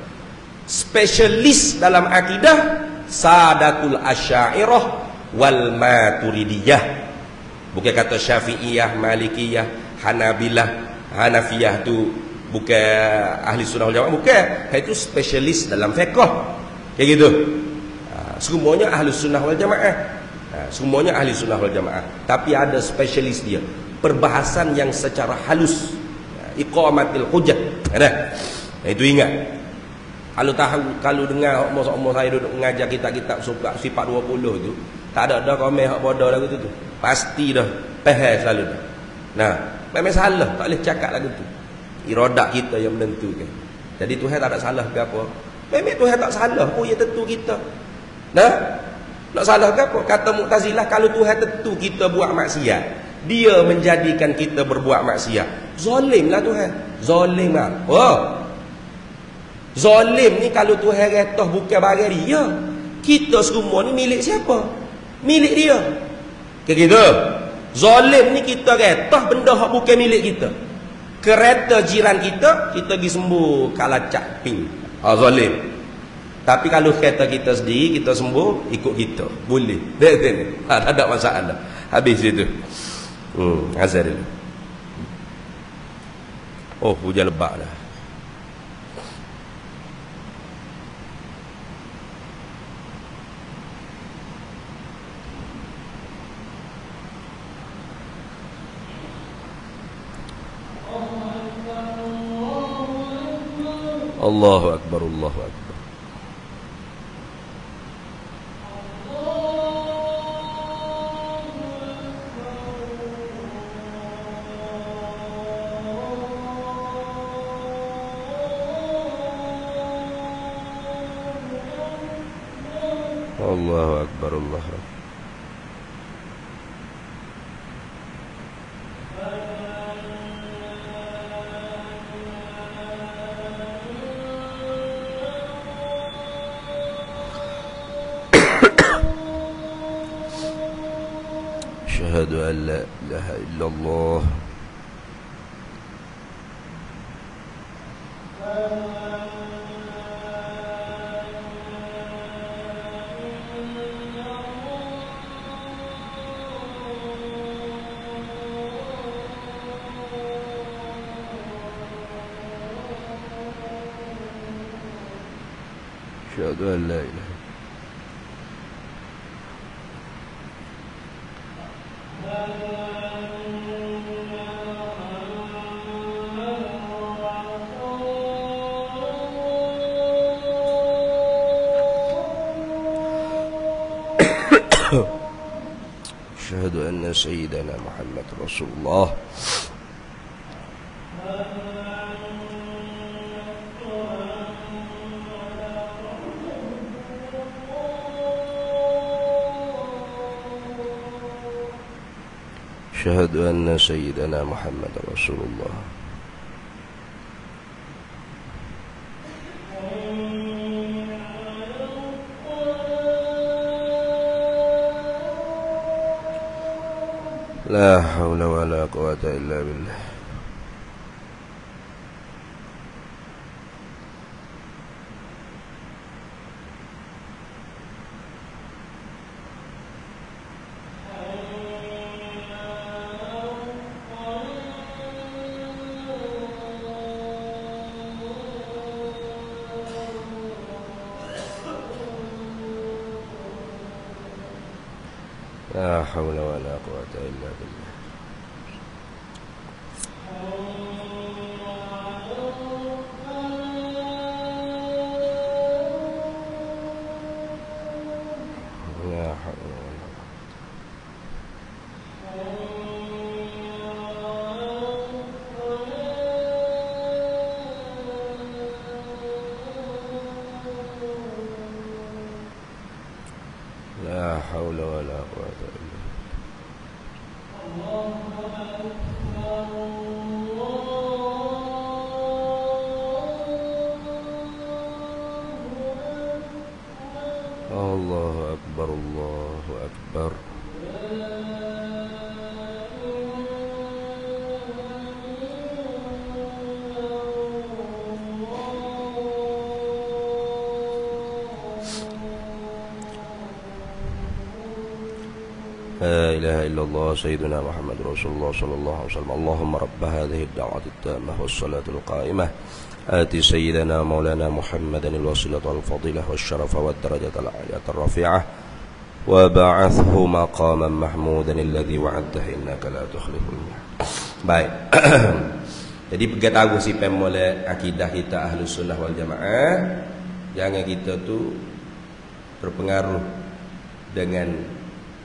Spesialis dalam akidah Sadatul Asy'ariyah wal Maturidiyah. Bukan kata Syafi'iyah, Malikiyah, Hanabilah, Hanafiyah tu bukan ahli sunnah wal jamaah, bukan. Itu spesialis dalam fiqh. Kayak gitu. Semuanya ahli sunnah wal jamaah. Semuanya ahli sunnah wal jamaah. Tapi ada spesialis dia. Perbahasan yang secara halus. Iqamatil hujjah. Ada. Itu ingat. Kalau tahu, kalau dengar umur saya duduk mengajar kitab-kitab sifat 20 tu, tak ada komen hak bodoh lagu tu. Pasti dah faham selalu dah. Nah, memang salah, tak boleh cakap lagu tu. Iradat kita yang menentukan. Jadi Tuhan tak ada salah ke apa? Memang Tuhan tak salah, oh ya tentu kita. Nah, nak salah ke apa? Kata Mu'tazilah, kalau Tuhan tentu kita buat maksiat, dia menjadikan kita berbuat maksiat, zalimlah Tuhan. Zalim lah. Oh. Zalim ni kalau Tuhan retah bukan barang dia. Kita semua ni milik siapa? Milik dia. Kayak gitu. Zalim ni kita retah benda hak bukan milik kita. Kereta jiran kita pergi sembuh kalacak ping. Zalim. Tapi kalau kereta kita sendiri, kita sembuh ikut kita. Boleh. Tak ada masalah. Habis itu. Azhar dulu. Oh, hujan lebat dah. Allahu Akbar, Allahu Akbar. Allahu Akbar, Allahu Akbar. أشهد أن لا إله إلا الله أشهد أن لا إله أشهد أن سيدنا محمد رسول الله أشهد أن سيدنا محمد رسول الله. لا حول ولا قوة إلا بالله. لا حول ولا قوة إلا بالله. لا حول ولا قوة. لا حول ولا قوة إلا بالله. الله أكبر الله أكبر. لا إله إلا الله سيدنا محمد رسول الله صلى الله عليه وسلم. اللهم رب هذه الدعوة التامة والصلاة القائمة آتي سيدنا مولانا محمدا الوسيلة والفضيلة والشرف والدرجة العالية الرفيعة وبعثه مقاما محمودا الذي وعدته إنك لا تخلف الميعاد. Baik. Jadi pegat tahu si pemoleh akidah kita Ahlus Sunnah wal Jamaah, jangan kita tu terpengaruh dengan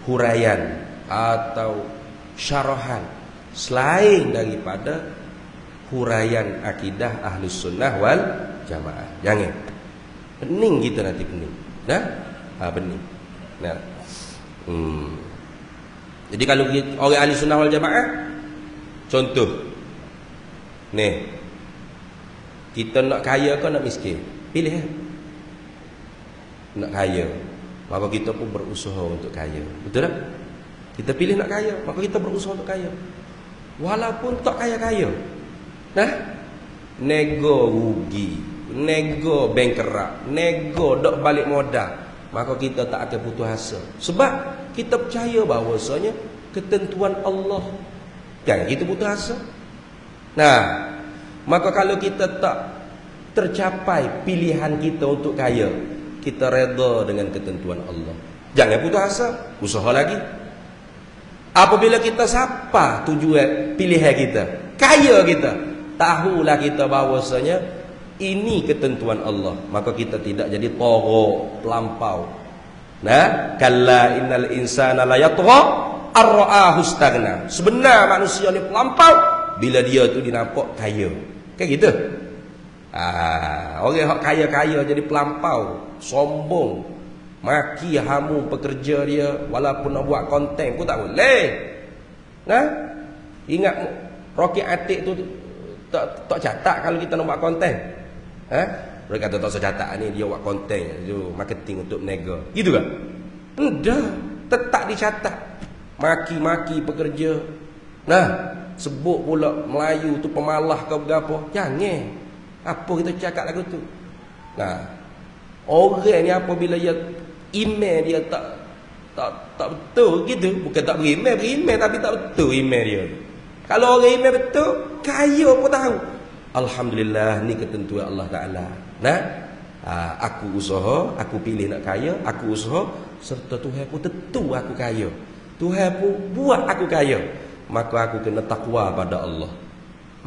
huraian atau syarahan selain daripada huraian akidah Ahlus Sunnah wal Jamaah. Jangan. Pening kita nanti pening. Nah? Pening. Nah. Jadi kalau orang Ahlus Sunnah wal Jamaah, contoh nih, kita nak kaya ke nak miskin? Pilih ya. Nak kaya, maka kita pun berusaha untuk kaya. Betul tak? Kita pilih nak kaya, maka kita berusaha untuk kaya. Walaupun tak kaya-kaya. Nah, nego rugi, nego bengkerak, nego dok balik modal, maka kita tak akan putus asa. Sebab kita percaya bahawasanya ketentuan Allah. Jangan kita putus asa. Nah, maka kalau kita tak tercapai pilihan kita untuk kaya, kita reda dengan ketentuan Allah. Jangan putus asa, usaha lagi. Apabila kita sapa tujuan pilihan kita, kaya kita, tahulah kita bahawasanya ini ketentuan Allah, maka kita tidak jadi teruk terlampau. Nah, kalla innal insana la yatgha ar-ra'ahu istaghna. Sebenar manusia ni terlampau bila dia tu dinampak kaya. Kayak gitu. Orang hak kaya-kaya jadi pelampau, sombong, maki hamu pekerja dia, walaupun nak buat konten pun tak boleh. Nah, ingat Rocky Atik tu tak catat kalau kita nak buat konten. Mereka kata tak usah catat ni, dia buat konten, dia marketing untuk berniaga. Gitu kan? Enggak, tetap dicatat. Maki-maki pekerja. Nah, sebut pula Melayu tu pemalah ke berapa? Jangan. Apa kita cakap lagu tu? Nah, orang ni apabila dia email dia tak betul gitu, bukan tak beri email tapi tak betul email dia. Kalau orang email betul, kaya pun tahu. Alhamdulillah, ni ketentuan Allah Taala. Nah, aku usaha, aku pilih nak kaya, aku usaha, serta Tuhan pun tentu aku kaya. Tuhan pun buat aku kaya. Maka aku kena takwa pada Allah.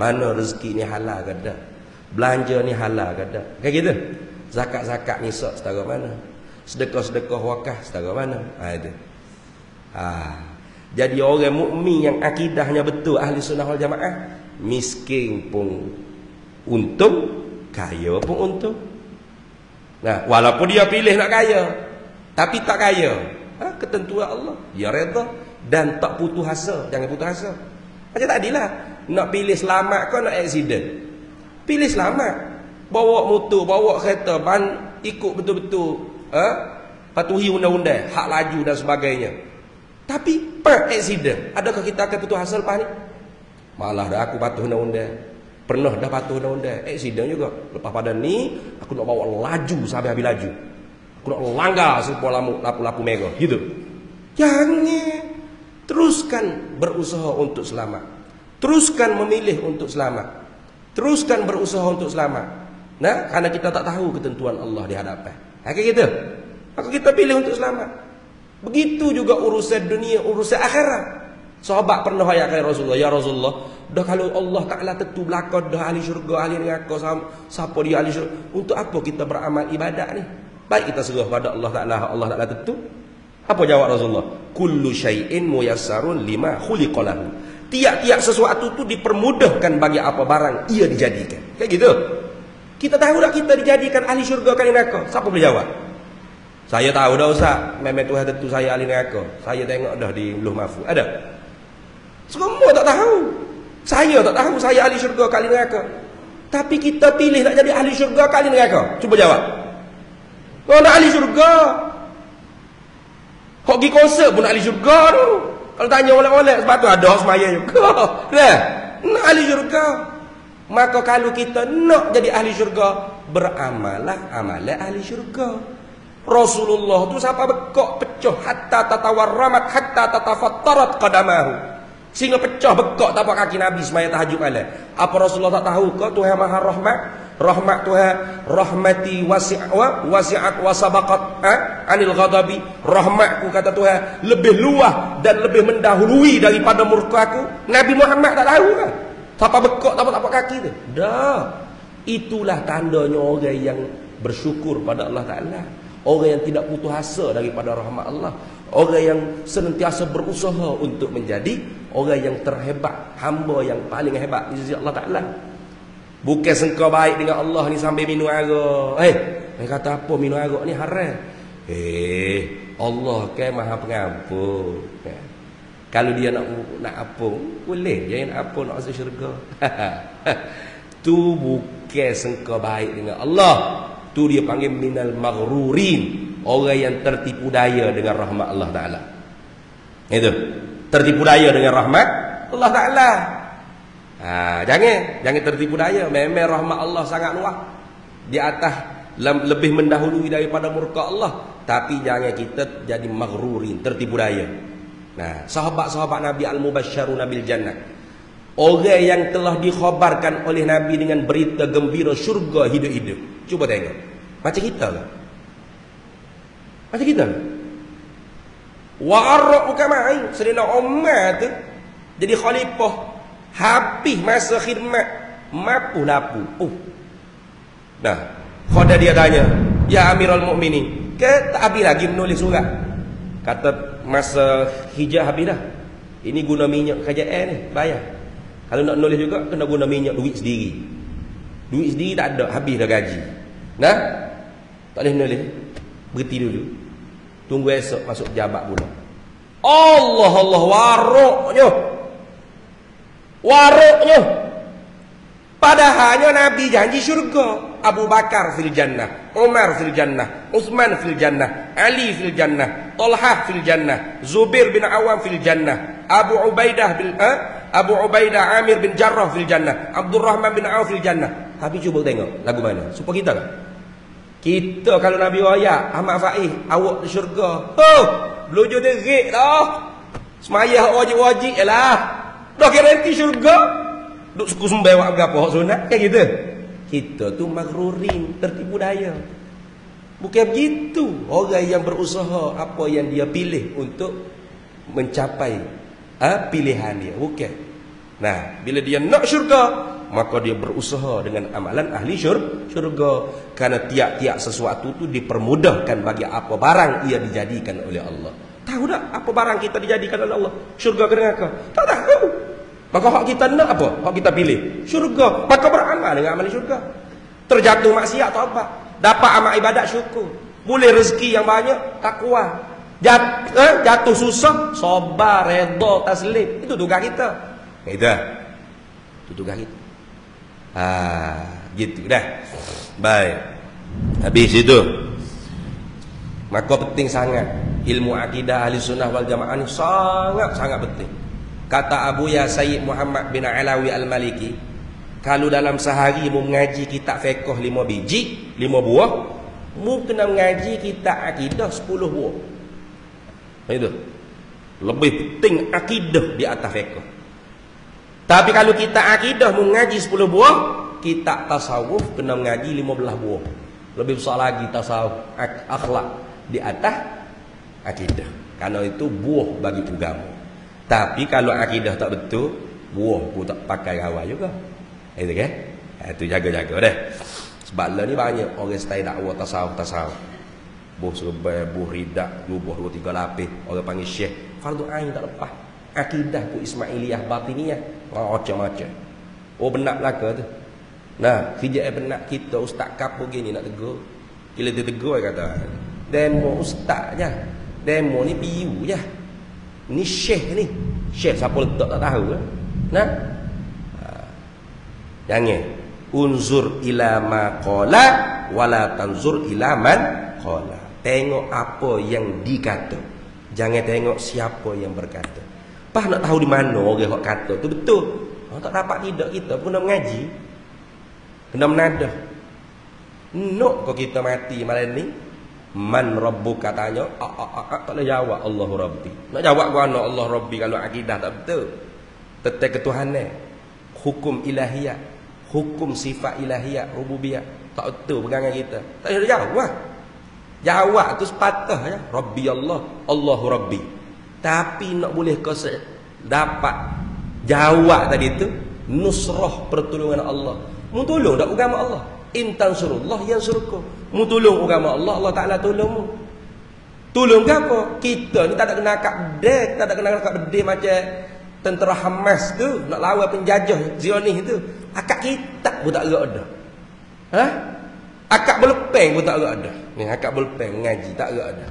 Mana rezeki ni halal ke tak? Belanja ni halal ke tak? Kayak gitu. Zakat-zakat ni setara mana? Sedekah-sedekah wakaf setara mana? Itu. Jadi orang mukmin yang akidahnya betul Ahli Sunnah wal Jamaah, miskin pun untung, kaya pun untung. Nah, walaupun dia pilih nak kaya, tapi tak kaya, ketentuan Allah, dia reda. dan tak putus asa. Jangan putus asa. Macam tadilah, nak pilih selamat kau nak accident. Pilih selamat. Bawa motor, bawa kereta, ikut betul-betul, patuhi undang-undang, hak laju dan sebagainya. Tapi accident, adakah kita akan putus asa lepas ni? Malah dah aku patuh undang-undang. Pernah dah patuh undang-undang, accident juga. Lepas pada ni, aku nak bawa laju sampai habis laju. Aku nak langgar semua lampu merah, gitu. Jangan. Teruskan berusaha untuk selamat. Teruskan memilih untuk selamat. Teruskan berusaha untuk selamat. Nah, karena kita tak tahu ketentuan Allah di hadapan. Kayak gitu. Maka kita pilih untuk selamat. Begitu juga urusan dunia, urusan akhirat. Sahabat pernah ayatkan Rasulullah, ya Rasulullah, dah kalau Allah Ta'ala tentu belakang dah ahli syurga, ahli neraka, siapa dia ahli syurga, untuk apa kita beramal ibadat ni? Baik kita serah pada Allah Ta'ala, Allah Ta'ala tentu. Apa jawab Rasulullah? Kullu syai'in muyassarun lima khuliqalahu. Tiap-tiap sesuatu tu dipermudahkan bagi apa barang ia dijadikan. Kayak gitu. Kita tahu tak kita dijadikan ahli syurga ahli neraka? Siapa boleh jawab? Saya tahu dah Ustaz, memang Tuhan tentu saya ahli neraka. Saya tengok dah di Lauh Mahfuz. Ada? Semua tak tahu. Saya tak tahu saya ahli syurga ahli neraka. Tapi kita pilih nak jadi ahli syurga ahli neraka. Cuba jawab. Kau nak ahli syurga? Kau pergi konsert pun nak ahli syurga tu. Kalau tanya oleh-oleh, sebab tu ada semaya juga. Nah, nak ahli syurga. Maka kalau kita nak jadi ahli syurga, beramallah amalan ahli syurga. Rasulullah tu siapa bekok pecah hatta tatawarramat hatta tatafattarat qadamahu. Sehingga pecah bekok tapak kaki Nabi semaya tahajud malam. Apa Rasulullah tak tahu ke Tuhan Maha Rahmat? Rahmat Tuhan, rahmati wasi'at wa sabaqat anil ghadabi. Rahmatku kata Tuhan lebih luas dan lebih mendahului daripada murkaku. Nabi Muhammad tak tahu kan? Siapa bekok tapak kaki tu? Dah. Itulah tandanya orang yang bersyukur pada Allah Ta'ala. Orang yang tidak putus asa daripada rahmat Allah. Orang yang senantiasa berusaha untuk menjadi orang yang terhebat, hamba yang paling hebat di sisi Allah Ta'ala. Bukan sengkau baik dengan Allah ni sambil minum arak. Dia kata apa minum arak ni haram. Allah kan Maha Pengampun. Kalau dia nak ampun, boleh. Dia nak ampun nak masuk syurga. Tu bukan sengkau baik dengan Allah. Tu dia panggil minal maghrurin. Orang yang tertipu daya dengan rahmat Allah Ta'ala. Itu. Tertipu daya dengan rahmat Allah Ta'ala. Jangan tertipu daya. Memang rahmat Allah sangat luas. Di atas lebih mendahului daripada murka Allah. Tapi jangan kita jadi maghrurin, tertipu daya. Nah, sahabat-sahabat Nabi al-mubasysyaruna bil jannah. Orang yang telah dikhabarkan oleh Nabi dengan berita gembira syurga hidup-hidup. Cuba tengok. Macam kita lah. Macam kita lah. Wa'arraq bukan main. Sayyidina Umar tu jadi khalifah. Habis masa khidmat. Mapu lapu. Nah, khuda dia tanya, ya Amirul Mukminin, ke tak habis lagi menulis surat? Kata masa hijrah habis dah. Ini guna minyak kerajaan ni, bayar. Kalau nak nulis juga kena guna minyak duit sendiri. Duit sendiri tak ada, habis dah gaji. Nah, tak boleh nulis. Berhenti dulu. Tunggu esok masuk jabat pula. Allah waruknya. Waruknya. Padahalnya Nabi janji syurga. Abu Bakar fil jannah, Umar fil jannah, Uthman fil jannah, Ali fil jannah, Talhah fil jannah, Zubair bin Awam fil jannah, Abu Ubaidah Amir bin Jarrah fil jannah, Abdurrahman bin Auf fil jannah. Tapi cuba tengok lagu mana? Supaya kita kan? Kita kalau Nabi raya Ahmad Faiz awak di syurga. Beluju derik dah. Semayah wajib-wajib ialah. Dah garanti syurga. Duk suku sembah awak berapa hak sunat kayak gitu. Kita tu maghrurin, tertipu daya. Bukan begitu. Orang yang berusaha apa yang dia pilih untuk mencapai pilihan dia. Bukan. Nah, bila dia nak syurga, maka dia berusaha dengan amalan ahli syurga. Karena tiap-tiap sesuatu tu dipermudahkan bagi apa barang ia dijadikan oleh Allah. Tahu tak apa barang kita dijadikan oleh Allah? Syurga ke neraka? Tak tahu. Maka hak kita nak apa? Hak kita pilih syurga. Maka beramal dengan amal syurga. Terjatuh maksiat taubat. Dapat amal ibadat syukur. Boleh rezeki yang banyak takwa. Jatuh susah, sabar, redha, taslim. Itu tugas kita. Itu tugas kita. Gitu dah. Baik. Habis itu. Maka penting sangat ilmu akidah ahli sunnah wal jamaah ini sangat penting. Kata Abu Ya Sayyid Muhammad bin Alawi Al-Maliki, kalau dalam sehari mu mengaji kitab fiqh 5 biji, 5 buah, mu kena mengaji kitab akidah 10 buah. Itu. Lebih penting akidah di atas fiqh. Tapi kalau kita akidah mu mengaji 10 buah, kitab tasawuf kena mengaji 15 buah. Lebih besar lagi tasawuf akhlak di atas akidah. Karena itu buah bagi agama. Tapi kalau akidah tak betul, buah pun tak pakai awal juga. Itu kan? Itu jaga-jaga dah. Sebab lah ni banyak orang stay dakwah tasawuf. Buah serba, buah ridak, 2 buah 2 3 lapis. Orang panggil syekh. Fardu ain tak lepas. Akidah ku Ismailiyah batiniyah macam-macam. Oh benar belaka tu. Nah, sejak benar kita ustaz kapo gini nak tegur. Bila dia tegur kata, demo ustaz je. Demo ni piu je. Ni syekh ni. Syekh siapa letak tak tahu kan. Nah. Jangan unzur ila ma qala wala tanzur ila man qala. Tengok apa yang dikata. Jangan tengok siapa yang berkata. Pak nak tahu di mana orang hok kata tu betul. Tak dapat tidak kita pun nak mengaji. Kena menadah. Nok kau kita mati malam ni. Man rabbuka katanya, tak boleh jawab Allahu Rabbi. Nak jawab gua ana Allah Rabbi kalau akidah tak betul. Tentang ketuhanan, hukum ilahiyah, hukum sifat ilahiyah, rububiyah tak betul pegangan kita. Tak boleh jawab. Jawab tu sepatah ya, Rabbi Allah, Allahu Rabbi. Tapi nak boleh kau dapat jawab tadi tu, nusrah pertolongan Allah. Mu tolong dak agama Allah. Intan surullah yang suruhku. Mu tolong agama Allah, Allah Ta'ala tolongmu. Tolong ke apa? Kita ni tak ada kena akak bedeh. Tak ada kena akak bedeh macam tentera Hamas tu. Nak lawan penjajah Zionis tu. Akak kita pun tak agak ada. Akak berlepeng pun tak agak ada. Ni akak berlepeng mengaji tak agak ada.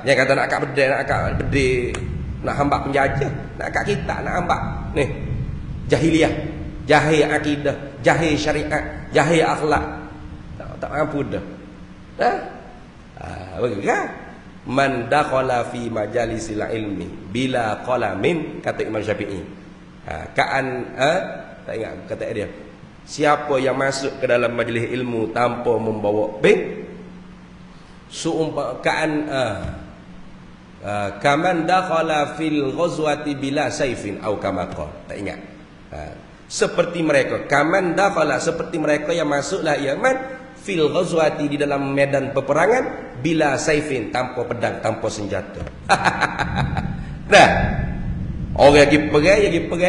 Jangan kata nak akak bedeh. Nak akak bedeh. Nak hambak penjajah. Nak akak kita nak hambak. Ni. Jahiliyah. Jahil akidah, jahil syariat, jahil akhlak. Tak mampu dah. Bagaimana? Man dakhala fi majalisil ilmi bila qalamin, kata Imam Syafi'i. Tak ingat kata dia. Siapa yang masuk ke dalam majlis ilmu tanpa membawa pen, kaman dakhala fil ghazwati bila saifin au kama qala. Tak ingat. Seperti mereka kaman dakhala, seperti mereka yang masuklah Yaman fil ghazwati, di dalam medan peperangan, bila saifin, tanpa pedang, tanpa senjata. Nah, orang yang pergi juga,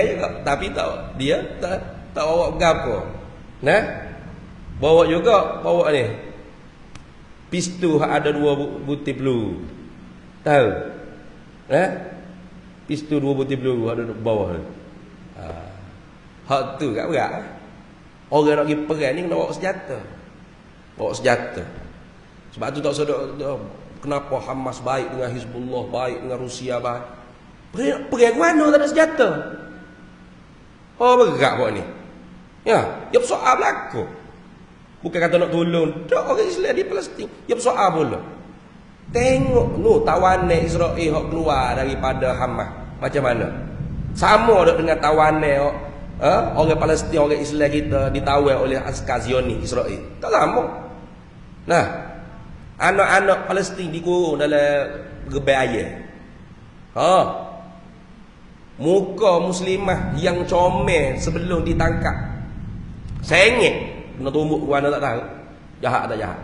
tapi tak dia tak bawa gapo. Nah, bawa ni pistol ada 2 butir peluru. Tahu? Pistol 2 butir peluru ada bawah tu. Hak tu kat berat. Orang nak pergi perang ni kena bawa senjata. Bawa senjata. Sebab tu tak sedar kenapa Hamas baik dengan Hizbullah, baik dengan Rusia, baik. Perang mana tak ada senjata? Oh berat buat ni. Ya bersoal berlaku. Bukan kata nak tolong. Tak, orang Islam di Palestin. Ya bersoal pula. Tengok tawanan Israel hok keluar daripada Hamas. Macam mana? Sama dengan tawanan orang Palestin, orang Islam kita ditawar oleh askar Zionis Israel. Tak sama. Nah, anak-anak Palestin dikurung dalam gebai air. Muka muslimah yang comel sebelum ditangkap, sengit kena tumbuk gua tak tahu. Jahat tak jahat.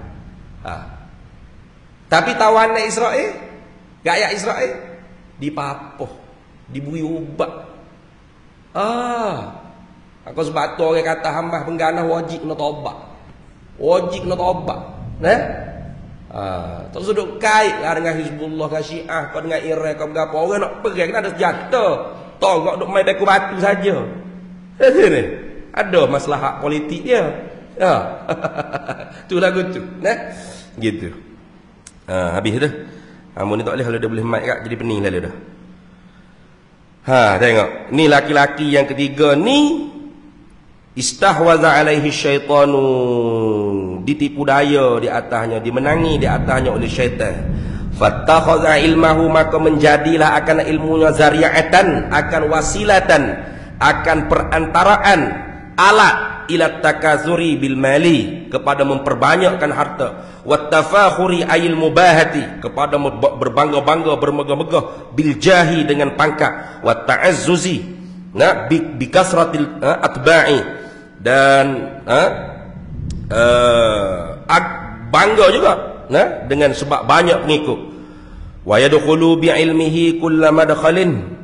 Tapi tawanan Israel, rakyat Israel dipapoh, diberi ubat. Aku sebab tu orang kata hambah pengganah wajib kena taubat. Wajib kena taubat. Tak sudut kait lah dengan Hizbullah, dengan Syiah, kau dengan Iran, kau berapa. Orang nak pergi kena ada senjata. Tolong duk main beku batu saja. Ni. Ada masalah politik dia. Tu lagu tu. Gitu. Habis tu. Amun ni tak boleh, kalau dia boleh mic kat jadi pening lalu dah. Tengok. Ni laki-laki yang ketiga ni istahwaza alaihi syaitanu, ditipu daya di atasnya, dimenangi di atasnya oleh syaitan. Fattakhadha ilmahu, maka menjadilah akan ilmunya zari'atan, akan wasilatan, akan perantaraan, alat ila takazuri bil mali, kepada memperbanyakkan harta, wattafakhuri ayil mubahati, kepada berbangga-bangga, bermegah-megah, bil jahi, dengan pangkat, wa ta'azzuzi, bi kasratil atba'i, dan bangga juga dengan sebab banyak pengikut. Wa yadkhulu bi ilmihi kulla madkhalin,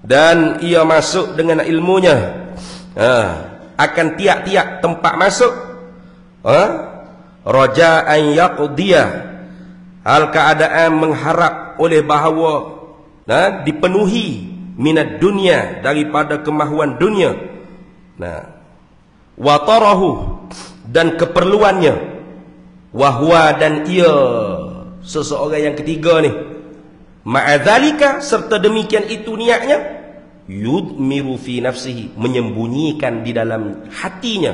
dan ia masuk dengan ilmunya akan tiap-tiap tempat masuk, raja'an yaqdiya, hal keadaan mengharap oleh bahawa dipenuhi minat dunia, daripada kemahuan dunia, wa tarahu, dan keperluannya, wahwa, dan ia seseorang yang ketiga ni, ma'adzalika, serta demikian itu niatnya, yudmiru fi nafsihi, menyembunyikan di dalam hatinya,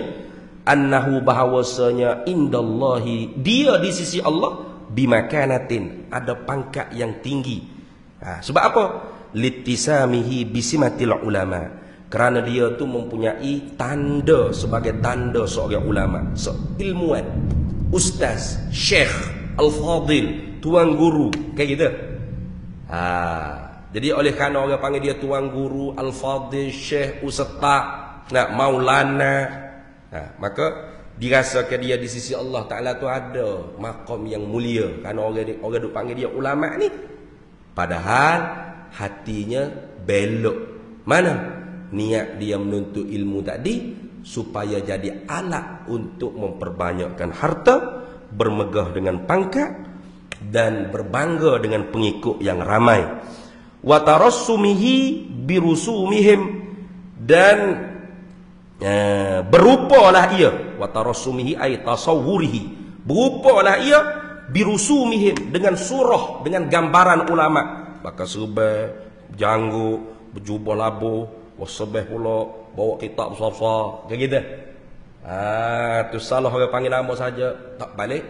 annahu, bahawasanya, indallahi, dia di sisi Allah, bimakanatin, ada pangkat yang tinggi. Sebab apa? Litisamihi bisimatil ulama, kerana dia tu mempunyai tanda, sebagai tanda seorang ulama, ilmuwan, ustaz, syekh, al-fadil, tuan guru, kayak gitu. Jadi oleh kerana orang panggil dia tuan guru, al-fadil, syekh, ustaz, maulana, maka dirasakan dia di sisi Allah Ta'ala tu ada maqam yang mulia, kerana orang duk panggil dia ulama ni, padahal hatinya belok. Mana? Niat dia menuntut ilmu tadi supaya jadi alat untuk memperbanyakkan harta, bermegah dengan pangkat, dan berbangga dengan pengikut yang ramai. Wa tarassumihi birusumihim, dan berupalah ia, wa tarassumihi ay tasawwurihi, berupalah ia birusumihim, dengan surah, dengan gambaran ulama, pakai serban, janggut, berjubah labuh, wasabah pula, bawa kitab besar-besar, kayak gitu. Tu salah orang panggil nama saja, tak balik.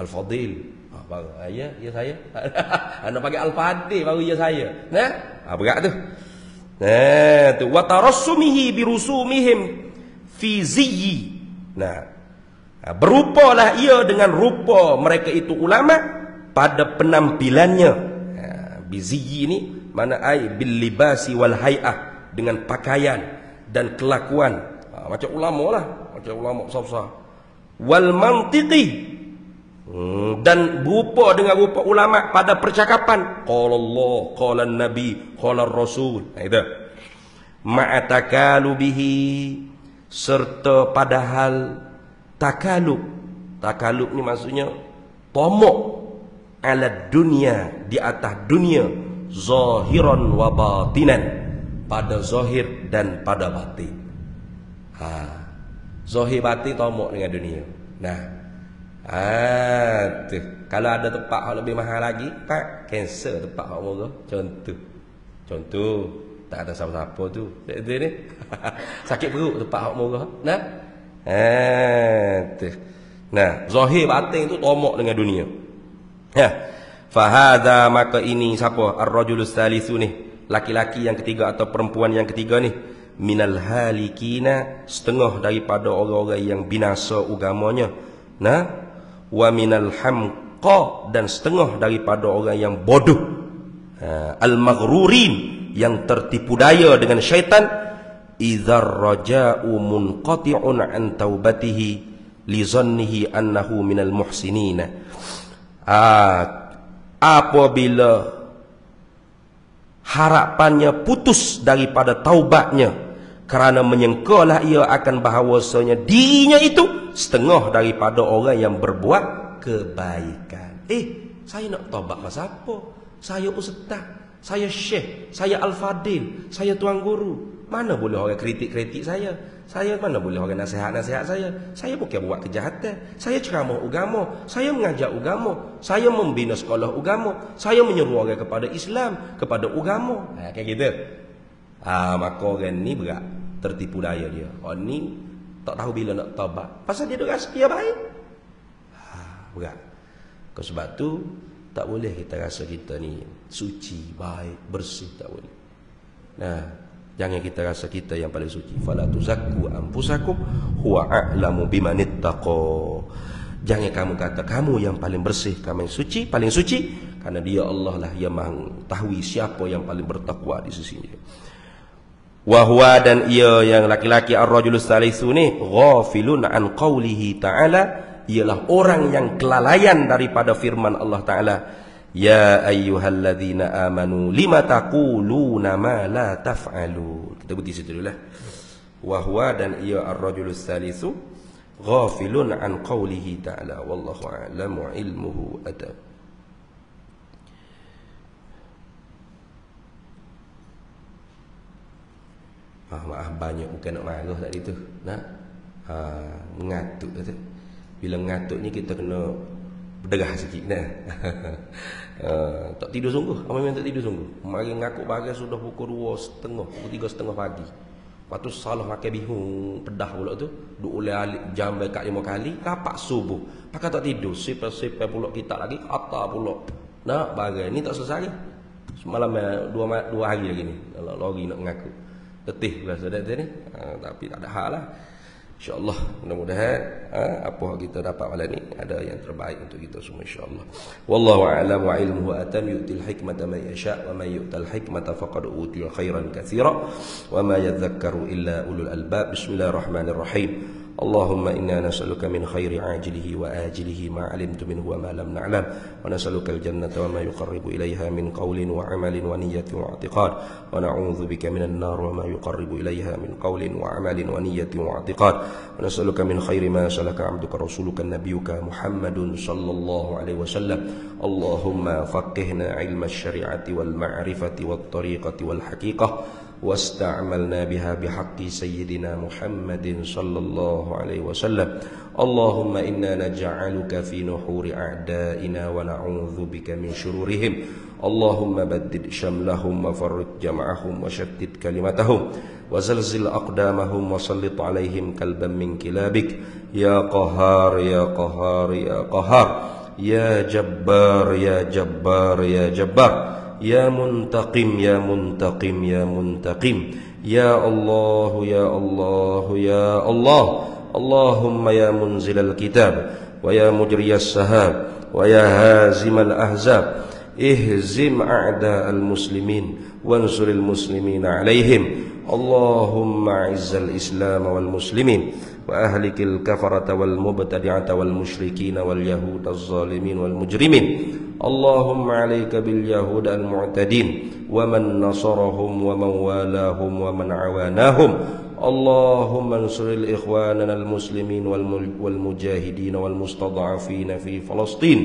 Al-Fadil, ya saya. Anda panggil Al-Fadil baru ya saya. Berat tu. Tu wa tarassumihi birusumihim fi ziyyi. Berupalah ia dengan rupa mereka itu ulama pada penampilannya. Biziyyi ni mana ai bil libasi wal hay'ah, dengan pakaian dan kelakuan. Macam ulama lah, macam ulama besar-besar. Wal mantiqi, dan berupa dengan rupa ulama pada percakapan. Qala Allah, qala Nabi, qala Rasul. Itu. Ma'atakalubihi, serta padahal takalub. Takalub ni maksudnya tomok ala dunia, di atas dunia, zahiran wa batinan, pada zahir dan pada batin. Zahir batin tomok dengan dunia. Tu. Kalau ada tempat yang lebih mahal lagi, pak, cancel tempat hak murah. Contoh, tak ada siapa-siapa tu. Itu ni. Sakit perut tempat hak murah. Tu. Zahir batin tu tomok dengan dunia. Fahadha, maka ini siapa? Ar-rajulus salisu ni, laki-laki yang ketiga atau perempuan yang ketiga ni, minal halikina, setengah daripada orang-orang yang binasa agamanya. Wa minal hamqa, dan setengah daripada orang yang bodoh. Al-maghrurin, yang tertipu daya dengan syaitan. Idzar raja'u munqati'un an taubatihi li zannihi annahu minal muhsinina. Apabila harapannya putus daripada taubatnya, kerana menyangkalah ia akan bahawasanya dirinya itu setengah daripada orang yang berbuat kebaikan. Saya nak taubat masa apa? Saya ustaz, saya syekh, saya al-fadil, saya tuan guru. Mana boleh orang kritik-kritik saya? Saya mana boleh orang nasihat-nasihat saya? Saya bukan buat kejahatan. Saya ceramah agama, saya mengajar agama, saya membina sekolah agama, saya menyeru orang kepada Islam, kepada agama. Kayak gitu. Maka orang ni berat, tertipu daya dia. Orang ni tak tahu bila nak taubat. Pasal dia rasa dia baik. Berat. Sebab tu tak boleh kita rasa kita ni suci, baik, bersih, tak boleh. Nah, jangan kita rasa kita yang paling suci. Fala tuzakku anfusakum huwa a'lamu bimanittaqa. Jangan kamu kata kamu yang paling bersih, kamu yang suci, paling suci, karena dia Allah lah yang mengetahui siapa yang paling bertakwa di sisinya. Wa huwa, dan ia yang laki-laki ar-rajulus salisu ni ghafilun an qaulihi ta'ala, ialah orang yang kelalaian daripada firman Allah Ta'ala, ya ayyuhalladzina amanu lima taquluna ma la taf'alun. Kita berhenti situ dulu lah. Wa huwa, dan ia ar-rajulus salisu ghafilun an qawlihi ta'ala wallahu a'lamu ilmuhu adab. Maaf banyak bukan nak marah tadi tu. Mengatuk tu. Bila mengatuk ni kita kena berderah sikit dah. Tak tidur sungguh. Apa memang tak tidur sungguh. Mari ngakuk bagai sudah pukul 2.30, pukul 3.30 pagi. Lepas tu salah makan bihun pedah pula tu. Duk oleh alik jam dekat 5 kali, kapak subuh. Pakai tak tidur, sipel-sipel pula kita lagi kata pula. Nak bagai ni tak selesai. Semalam 2 hari lagi ni. Lagi nak mengaku. Letih rasa dah ni. Tapi tak ada hal lah. InsyaAllah, mudah-mudahan apa kita dapat malam ni ada yang terbaik untuk kita semua, insyaAllah. Wallahu a'lam wa ilmuhu atam yu'til hikmata man yasha' wa man yu'tal hikmata faqad utiya khairan katsira wa ma yadhakkaru illa ulul albab. Bismillahirrahmanirrahim. Allahumma inna nas'aluka min khairi ajilihi wa ajilihi ma 'alimtu minhu wa ma lam na'lam, wa nas'aluka al-jannata wa ma yuqarribu ilayha min qawlin wa 'amalin wa niyyatin wa i'tiqad, wa na'udzu bika minan nar wa ma yuqarribu ilayha min qawlin wa 'amalin wa niyyatin wa i'tiqad, wa nas'aluka min khairi ma salaka 'abduka rasuluka nabiyyuka Muhammadun sallallahu alaihi wasallam. Allahumma faqihna 'ilma asy-syari'ati wal ma'rifati wat tariqati wal haqiqah واستعملنا بها بحق سيدنا محمد صلى الله عليه وسلم. اللهم إنا نجعلك في نحور أعدائنا ونعوذ بك من شرورهم. اللهم بدد شملهم وفرق جمعهم وشتت كلمتهم وزلزل أقدامهم وسلط عليهم كلبا من كلابك يا قهار يا قهار يا قهار يا جبار يا جبار يا جبار يا منتقم يا منتقم يا منتقم يا الله يا الله يا الله. اللهم يا منزل الكتاب ويا مجري السحاب ويا هازم الأحزاب اهزم أعداء المسلمين وانصر المسلمين عليهم. اللهم أعز الإسلام والمسلمين وأهلك الكفرة والمبتدعة والمشركين واليهود الظالمين والمجرمين. اللهم عليك باليهود المعتدين ومن نصرهم ومن والاهم ومن عواناهم. اللهم انصر الإخواننا المسلمين والمجاهدين والمستضعفين في فلسطين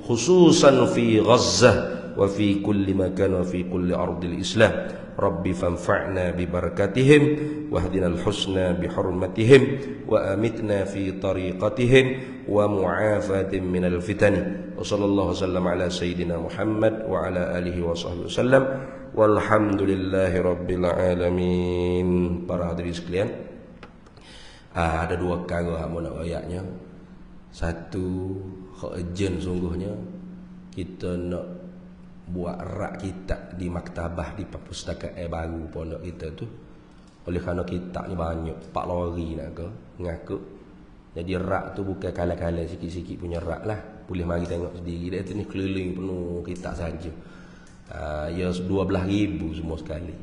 خصوصا في غزة وفي كل مكان وفي كل أرض الإسلام. ربي فانفعنا ببركتهم واهدنا الحسنى بحرمتهم وأمتنا في طريقتهم ومعافاة من الفتن. وصلى الله وسلم على سيدنا محمد وعلى آله وصحبه وسلم والحمد لله رب العالمين. Para hadirin sekalian, ada 2 perkara hamba nak ayatnya. Satu, urgent sungguhnya kita nak buat rak kitab di maktabah di perpustakaan baru pondok kita tu. Oleh kerana kitab ni banyak, 4 lori nak ke ngaku. Jadi rak tu bukan kala-kala sikit-sikit punya rak lah. Boleh mari tengok sendiri. Dia tu ni keliling penuh kitab saja. Ya 12,000 semua sekali.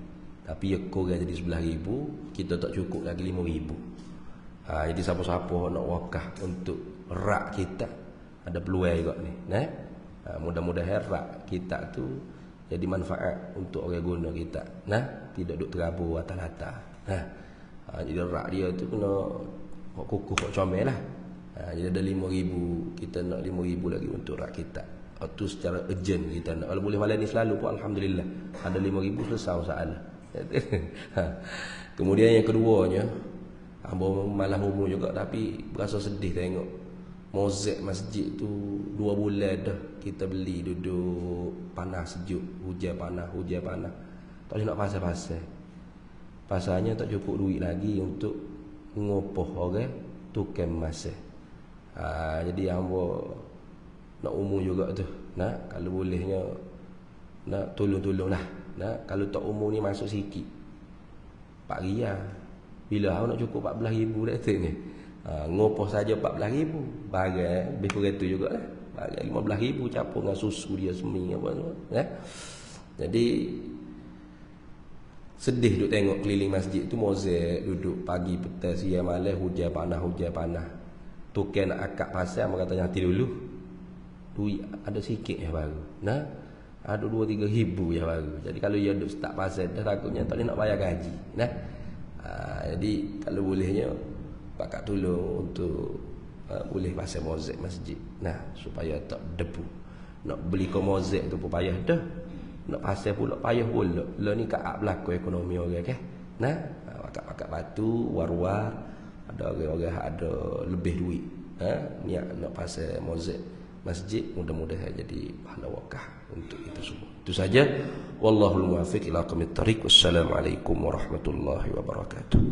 Tapi ya korang jadi 11,000, kita tak cukup lagi 5,000. Jadi siapa-siapa nak wakaf untuk rak kitab, ada peluang juga ni. Mudah-mudahan rak kitab tu jadi manfaat untuk orang guna kitab. Tidak duk terabur atas-atas. Jadi rak dia tu kena kukuh kok comel lah. Jadi ada 5,000, kita nak 5,000 lagi untuk rak kitab. Itu secara urgent kita nak. Kalau boleh malam ni selalu pun alhamdulillah. Ada 5,000 selesai masalah. Kemudian yang keduanya, hamba malah umur juga tapi berasa sedih tengok mozaik masjid tu 2 bulan dah kita beli, duduk panas sejuk, hujan panas. Tak boleh nak pasal-pasal. Pasalnya tak cukup duit lagi untuk ngopoh orang tukang masih. Jadi hamba nak umur juga tu. Nak kalau bolehnya nak tolong-tolonglah. Nak kalau tak umur ni masuk sikit. 4 riyal. Bila awak nak cukup 14,000 dah tu ni. Ngopoh saja 14,000. Barang lebih kurang tu jugalah. Barang 15,000 campur dengan susu dia semi apa semua. Jadi sedih duk tengok keliling masjid tu mozaik duduk pagi petang siang malam hujan panas. Tukang nak akad pasal orang kata nanti dulu. Duit ada sikit yang baru. Nah, ada 2-3 ribu yang baru. Jadi kalau dia duduk start pasal dah takutnya tak boleh nak bayar gaji. Nah. Jadi kalau bolehnya pakak tolong untuk boleh pasal mozaik masjid. Nah, supaya tak debu. Nak beli ke mozaik tu pun payah dah. Nak pasal pula payah pula. Lah ni kat berlaku ekonomi orang kan. Nah, pakak-pakak batu, war-war, ada orang-orang ada lebih duit. Niat nak pasal mozaik masjid, mudah-mudahan jadi pahala wakaf untuk itu semua. Itu saja. Wallahul muwaffiq ila aqwamit thariq. Wassalamualaikum warahmatullahi wabarakatuh.